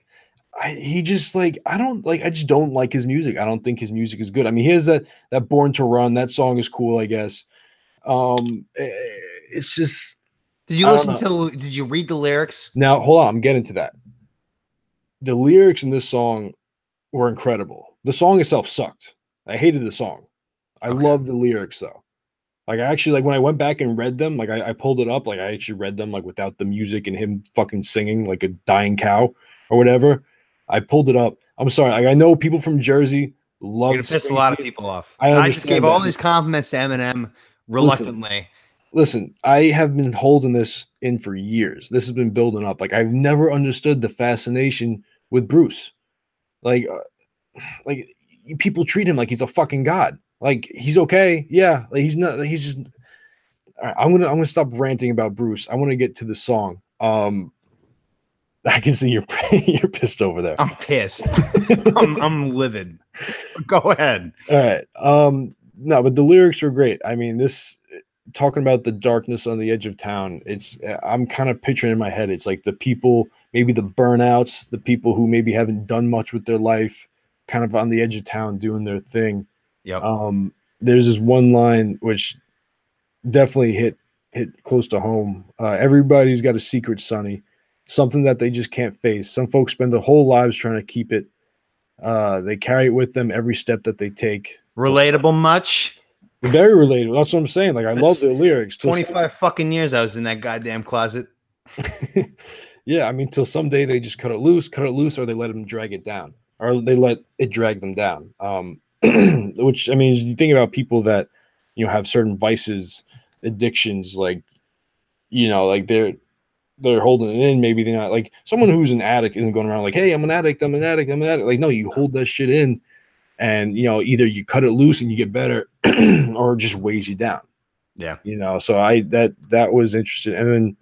He just like I just don't like his music. I don't think his music is good. I mean, he has that Born to Run. That song is cool, I guess. It's just. Did you read the lyrics? Now, hold on, I'm getting to that. The lyrics in this song were incredible. The song itself sucked. I hated the song. I love the lyrics though. Like I actually like when I went back and read them, like I pulled it up, like I actually read them like without the music and him fucking singing like a dying cow or whatever. I pulled it up. I'm sorry. I know people from Jersey love. You're gonna piss a lot of people off. I just gave all these compliments to Eminem reluctantly. listen, I have been holding this in for years. This has been building up. Like I've never understood the fascination with Bruce. Like, like people treat him like he's a fucking god. Like he's okay, yeah. Like he's not. He's just. All right, I'm gonna stop ranting about Bruce. I want to get to the song. I can see you're you're pissed over there. I'm pissed. I'm livid. Go ahead. All right. No, but the lyrics were great. I mean, this talking about the darkness on the edge of town. It's I'm kind of picturing in my head. It's like the people, maybe the burnouts, the people who maybe haven't done much with their life, kind of on the edge of town doing their thing. Yep. There's this one line which definitely hit close to home. Everybody's got a secret, Sonny, something that they just can't face. Some folks spend their whole lives trying to keep it. They carry it with them every step that they take. Relatable much? Very relatable. That's what I'm saying. Like I love the lyrics. 25 fucking years I was in that goddamn closet. Yeah, I mean, till someday they just cut it loose, or they let them drag it down, or they let it drag them down. Which I mean, you think about people that have certain vices, addictions, like like they're holding it in. Maybe they're not, like someone who's an addict isn't going around like, hey, I'm an addict. Like, no, you hold that shit in, and either you cut it loose and you get better, or it just weighs you down. Yeah. So that was interesting. And then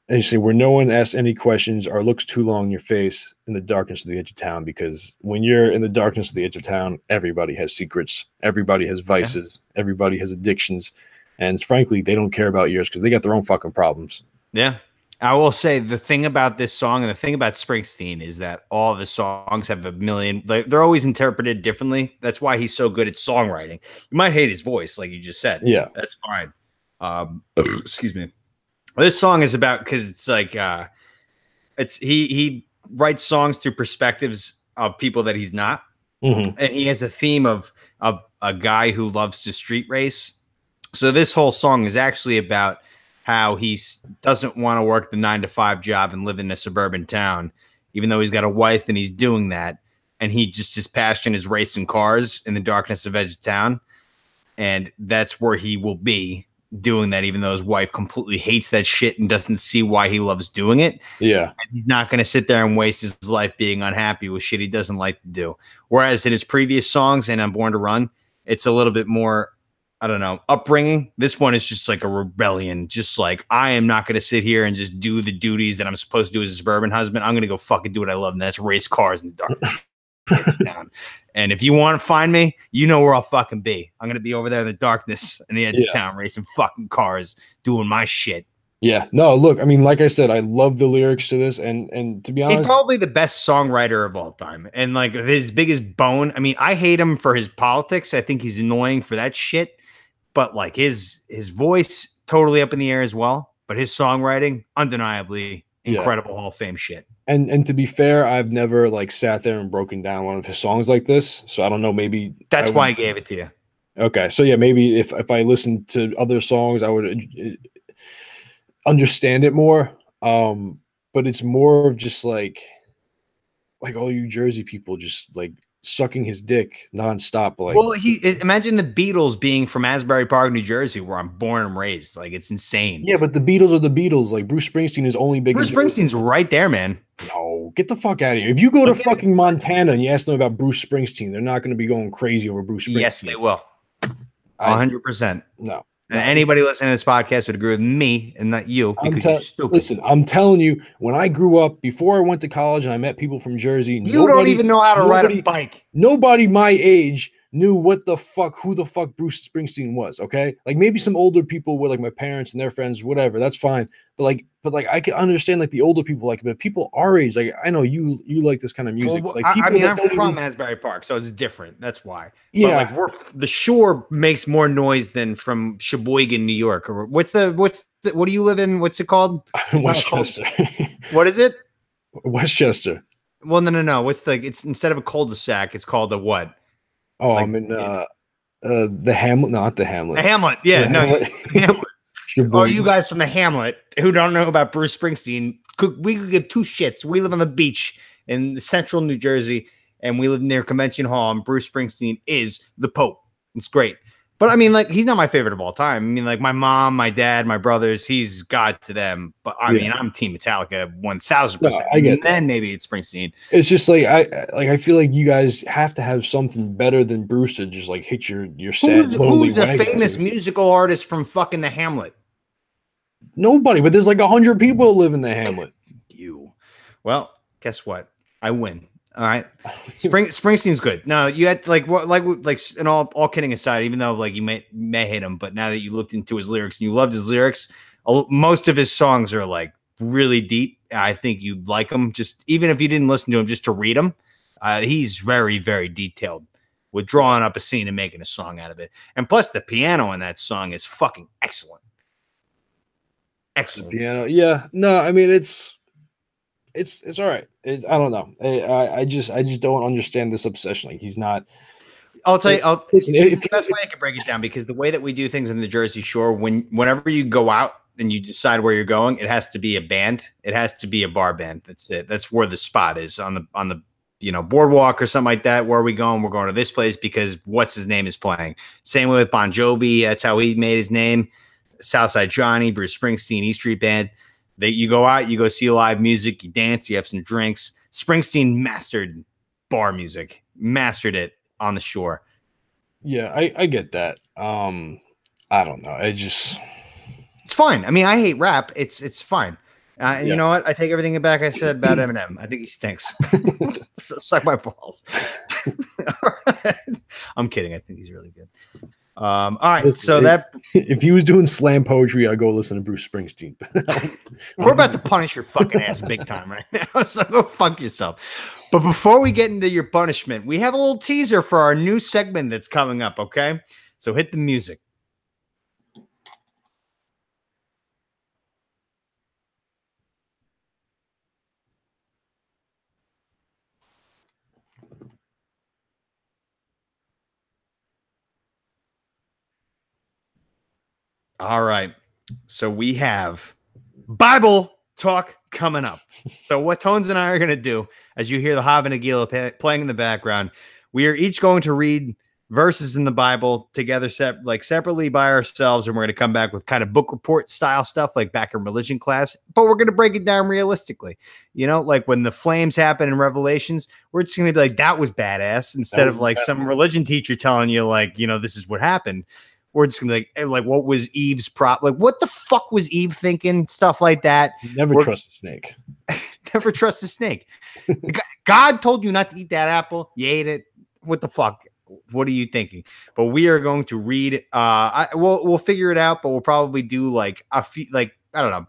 they say, where no one asks any questions or looks too long in your face in the darkness of the edge of town, because when you're in the darkness of the edge of town, everybody has secrets, everybody has vices, everybody has addictions, and frankly, they don't care about yours because they got their own fucking problems. Yeah. I will say the thing about this song and the thing about Springsteen is that all of his songs have a million, they're always interpreted differently. That's why he's so good at songwriting. You might hate his voice, like you just said. Yeah. That's fine. Excuse me. This song is about, because it's like he writes songs through perspectives of people that he's not. Mm-hmm. And he has a theme of a guy who loves to street race. So this whole song is actually about how he doesn't want to work the 9-to-5 job and live in a suburban town, even though he's got a wife and he's doing that. And his passion is racing cars in the darkness of edge of town. And that's where he will be doing that, even though his wife completely hates that shit and doesn't see why he loves doing it. Yeah. And he's not going to sit there and waste his life being unhappy with shit he doesn't like to do. Whereas in his previous songs and on Born to Run, it's a little bit more, I don't know, upbringing. This one is just like a rebellion. Just like, I am not going to sit here and just do the duties that I'm supposed to do as a suburban husband. I'm going to go fucking do what I love, and that's race cars in the dark town. And if you want to find me, you know where I'll fucking be. I'm going to be over there in the darkness in the edge of town, racing fucking cars, doing my shit. Yeah. No, look, I mean, like I said, I love the lyrics to this. And to be honest, he's probably the best songwriter of all time. And like his biggest bone, I mean, I hate him for his politics. I think he's annoying for that shit. But like his voice, totally up in the air as well. But his songwriting, undeniably incredible Hall of Fame shit. And to be fair, I've never like sat there and broken down one of his songs like this. So I don't know, maybe that's why I gave it to you. Okay. So yeah, maybe if I listened to other songs, I would understand it more. But it's more of just like all you Jersey people just like sucking his dick nonstop. Like, well, imagine the Beatles being from Asbury Park, New Jersey, where I'm born and raised. Like, it's insane. Yeah, but the Beatles are the Beatles. Like, Bruce Springsteen is only big. Bruce Springsteen's right there, man. No, get the fuck out of here. If you go to fucking Montana and you ask them about Bruce Springsteen, they're not going to be going crazy over Bruce Springsteen. Yes, they will. 100%. No. And anybody listening to this podcast would agree with me and not you, because you're stupid. Listen, I'm telling you, when I grew up, before I went to college and I met people from Jersey, you don't even know how to ride a bike. Nobody my age knew who the fuck Bruce Springsteen was. Okay, like maybe some older people were like my parents and their friends, whatever. That's fine. But I can understand like the older people, like, but people our age, like I know you like this kind of music. Well, like I mean, I'm from Asbury Park, so it's different. That's why. Yeah, but like the shore makes more noise than from Sheboygan, New York. Or what do you live in? What's it called? Westchester. What is it? Westchester. Well, no. It's instead of a cul-de-sac, it's called a what? Oh, like, I'm in the Hamlet, not the Hamlet. The Hamlet, yeah, Hamlet. Oh, you guys from the Hamlet who don't know about Bruce Springsteen, we could give two shits. We live on the beach in central New Jersey, and we live near Convention Hall, and Bruce Springsteen is the Pope. It's great. But I mean, like, he's not my favorite of all time. I mean, like, my mom, my dad, my brothers, he's God to them. But I mean, I'm Team Metallica 1000%. No, I get that. Then maybe it's Springsteen. It's just like I feel like you guys have to have something better than Bruce to just like hit your sad lonely Who's a wagon famous to. musical artist from fucking the Hamlet? Nobody, but there's like 100 people who live in the Hamlet. You. Well, guess what? I win. All right. Springsteen's good. No, you had like and all kidding aside, even though like you may hate him, but now that you looked into his lyrics and you loved his lyrics, most of his songs are like really deep. I think you'd like them, just even if you didn't listen to him, just to read them. He's very, very detailed with drawing up a scene and making a song out of it. And plus, the piano in that song is fucking excellent. Excellent. Piano, yeah. No, I mean it's all right. I don't know. I just don't understand this obsession. Like he's not. I'll tell you. It's the best way I can break it down, because the way that we do things in the Jersey Shore, whenever you go out and you decide where you're going, it has to be a band. It has to be a bar band. That's it. That's where the spot is on the boardwalk or something like that. Where are we going? We're going to this place because what's his name is playing. Same way with Bon Jovi. That's how he made his name. Southside Johnny, Bruce Springsteen, E Street Band. You go out, you go see live music, you dance, you have some drinks. Springsteen mastered bar music, mastered it on the shore. Yeah, I get that. I don't know. It's fine. I mean, I hate rap. It's fine. Yeah. You know what? I take everything back I said about Eminem. I think he stinks. So suck my balls. I'm kidding. I think he's really good. All right. Listen, So that if he was doing slam poetry, I'd go listen to Bruce Springsteen. we're about to punish your fucking ass big time right now. So go fuck yourself. But before we get into your punishment, we have a little teaser for our new segment that's coming up. Okay. So hit the music. All right. So we have Bible talk coming up. So what Tones and I are going to do, as you hear the Hav and Nagila playing in the background, we are each going to read verses in the Bible together, separately by ourselves, and we're going to come back with kind of book report style stuff like back in religion class, but we're going to break it down realistically. You know, like when the flames happen in Revelations, we're just going to be like, that was badass, instead of like some religion teacher telling you like, you know, this is what happened. We're just gonna be like, what was Eve's like, what the fuck was Eve thinking? Stuff like that. Never trust a snake. Never trust a snake. God told you not to eat that apple. You ate it. What the fuck? What are you thinking? But we are going to read. We'll figure it out. But we'll probably do like a few, like I don't know,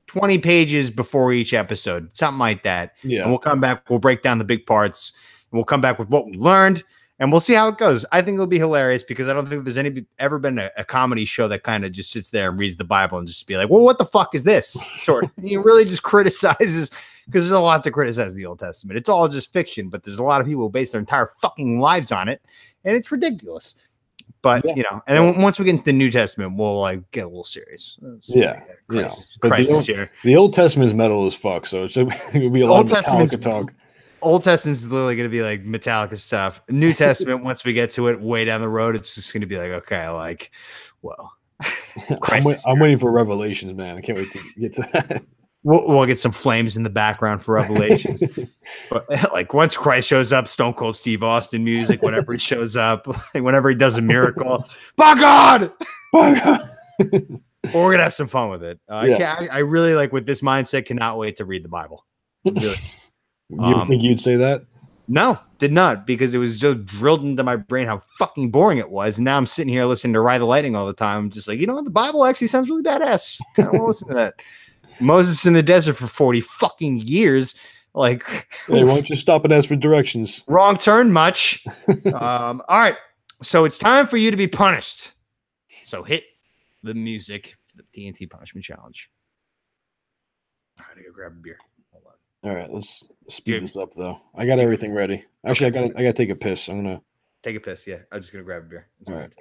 20 pages before each episode, something like that. Yeah. And we'll come back. We'll break down the big parts. And we'll come back with what we learned. And we'll see how it goes. I think it'll be hilarious because I don't think there's ever been a comedy show that kind of just sits there and reads the Bible and just be like, well, what the fuck is this? Sort of. He really just criticizes, because there's a lot to criticize the Old Testament. It's all just fiction, but there's a lot of people who base their entire fucking lives on it, and it's ridiculous. But, you know, and then once we get into the New Testament, we'll like get a little serious. Crisis here. The Old Testament is metal as fuck, so it'll be a lot of Metallica talk. Old Testament is literally going to be like Metallica stuff. New Testament, once we get to it way down the road, it's just going to be like, okay, like, well, I'm waiting for Revelations, man. I can't wait to get to that. We'll get some flames in the background for Revelations. But like once Christ shows up, Stone Cold Steve Austin music, whenever he shows up, like whenever he does a miracle, by God, by God. Well, we're gonna have some fun with it. I really like with this mindset. Cannot wait to read the Bible. Really. You think you'd say that? No, did not, because it was so drilled into my brain how fucking boring it was. And now I'm sitting here listening to Ride the Lightning all the time. I'm just like, you know what? The Bible actually sounds really badass. I don't want to listen to that. Moses in the desert for 40 fucking years. Like, hey, why don't you stop and ask for directions? Wrong turn much. All right. So it's time for you to be punished. So hit the music for the TNT punishment challenge. I gotta go grab a beer. All right, let's speed this up though. I got everything ready. Actually, I gotta take a piss. I'm gonna take a piss. Yeah, I'm just gonna grab a beer. All right.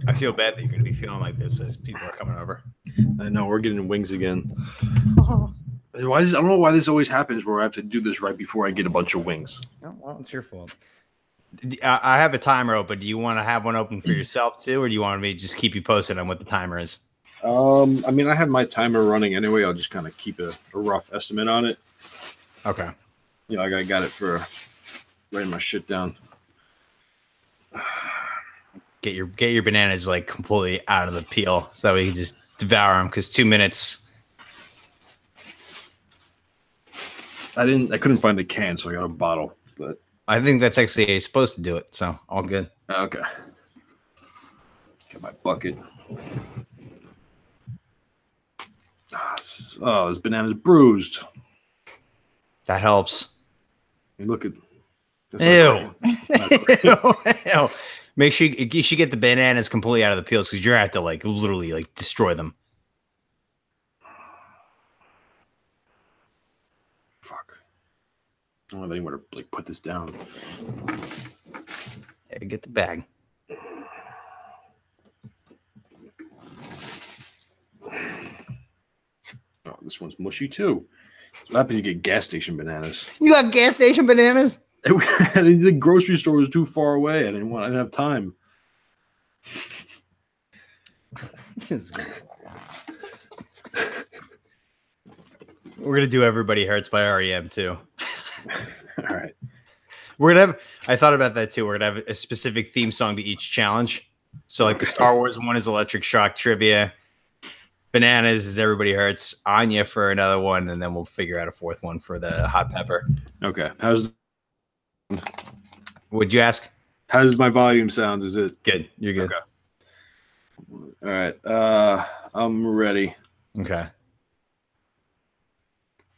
I feel bad that you're going to be feeling like this as people are coming over. I know we're getting wings again. I don't know why this always happens where I have to do this right before I get a bunch of wings. Oh, well, it's your fault. I have a timer open. Do you want to have one open for yourself too, or do you want me to just keep you posted on what the timer is? I mean, I have my timer running anyway. I'll just kind of keep a rough estimate on it. Okay. You know, I got it for writing my shit down. Get your bananas like completely out of the peel so that we can just devour them, because 2 minutes. I couldn't find a can, so I got a bottle. But I think that's actually how you're supposed to do it. So all good. Okay. Got my bucket. Oh, this banana's bruised. That helps. Hey, look at. Ew. Ew. Make sure you should get the bananas completely out of the peels, because you're gonna have to like literally like destroy them. Fuck. I don't have anywhere to like put this down. Yeah, get the bag. Oh, this one's mushy too. So what happens? You get gas station bananas. You got gas station bananas? The grocery store was too far away. I didn't have time. We're gonna do "Everybody Hurts" by REM too. All right. We're gonna have. I thought about that too. We're gonna have a specific theme song to each challenge. So like the Star Wars one is Electric Shock Trivia. Bananas is Everybody Hurts. Anya for another one, and then we'll figure out a fourth one for the hot pepper. Okay. Would you ask? How does my volume sound? Is it Good. You're good. Okay. All right. I'm ready. Okay.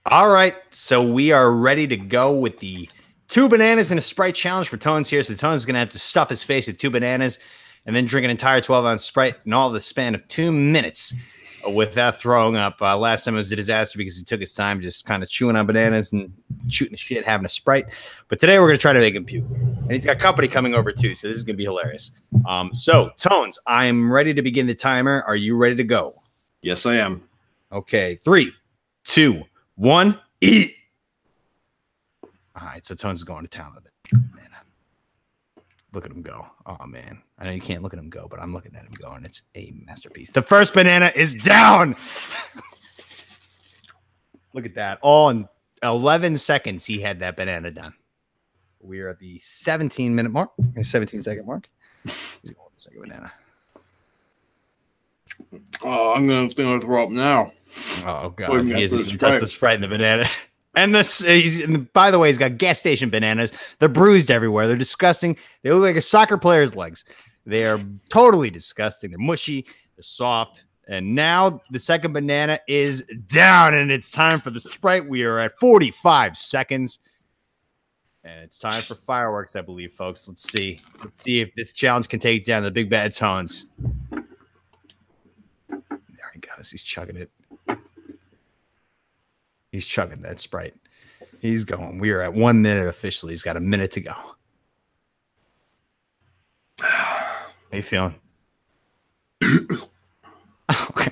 All right. So we are ready to go with the 2 bananas and a Sprite challenge for Tones here. So Tones is going to have to stuff his face with 2 bananas and then drink an entire 12-ounce Sprite in all the span of 2 minutes without throwing up. Last time it was a disaster because he took his time just kind of chewing on bananas and shooting the shit, having a Sprite. But today we're going to try to make him puke. And he's got company coming over too, so this is going to be hilarious. So, Tones, I am ready to begin the timer. Are you ready to go? Yes, I am. Okay, 3, 2, 1, eat. All right, so Tones is going to town with it. Man, look at him go. Oh, man. I know you can't look at him go, but I'm looking at him go, and it's a masterpiece. The first banana is down. Look at that. All in 11 seconds, he had that banana done. We're at the 17-minute mark, 17-second mark. He's going to second banana. Oh, I'm gonna throw up now. Oh, God. He hasn't even touched the Sprite in the banana. And by the way, he's got gas station bananas. They're bruised everywhere. They're disgusting. They look like a soccer player's legs. They are totally disgusting. They're mushy. They're soft. And now the second banana is down, and it's time for the Sprite. We are at 45 seconds. And it's time for fireworks, I believe, folks. Let's see. Let's see if this challenge can take down the big bad Tones. There he goes. He's chugging it. He's chugging that Sprite. He's going. We are at 1 minute officially. He's got a minute to go. How you feeling? Oh, God.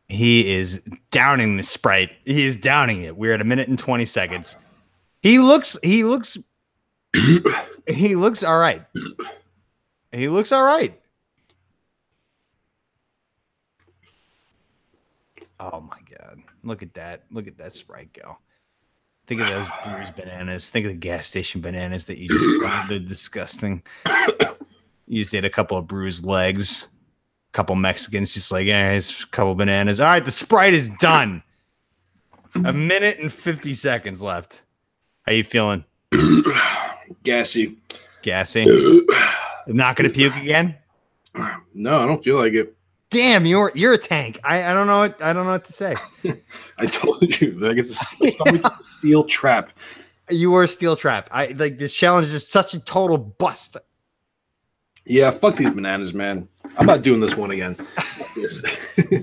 He is downing the Sprite. He is downing it. We're at 1 minute and 20 seconds. He looks all right. He looks all right. Oh my God. Look at that. Look at that Sprite go. Think of those bruised bananas. Think of the gas station bananas that you just found. They're disgusting. You just ate a couple of bruised legs. A couple Mexicans just like, yeah, it's a couple bananas. All right, the Sprite is done. 1 minute and 50 seconds left. How you feeling? Gassy. Gassy? Not going to puke again? No, I don't feel like it. Damn, you're a tank. I don't know what to say. I told you, like it's a steel trap. You were a steel trap. This challenge is such a total bust. Yeah, fuck these bananas, man. I'm not doing this one again.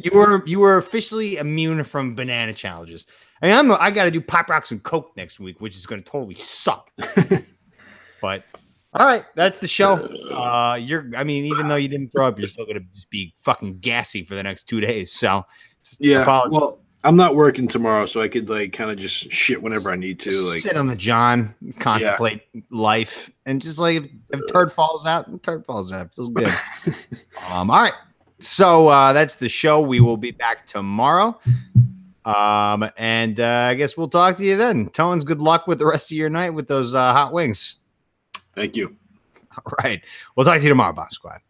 You were officially immune from banana challenges. I mean, I got to do Pop Rocks and Coke next week, which is going to totally suck. But all right, that's the show. Even though you didn't throw up, you're still going to just be fucking gassy for the next 2 days. So yeah, well, I'm not working tomorrow, so I could like kind of just shit whenever I need to. Like sit on the John, contemplate life, and just like if turd falls out, turd falls out. Feels good. All right. So that's the show. We will be back tomorrow. I guess we'll talk to you then. Tones, good luck with the rest of your night with those hot wings. Thank you. All right. We'll talk to you tomorrow, Bomb Squad.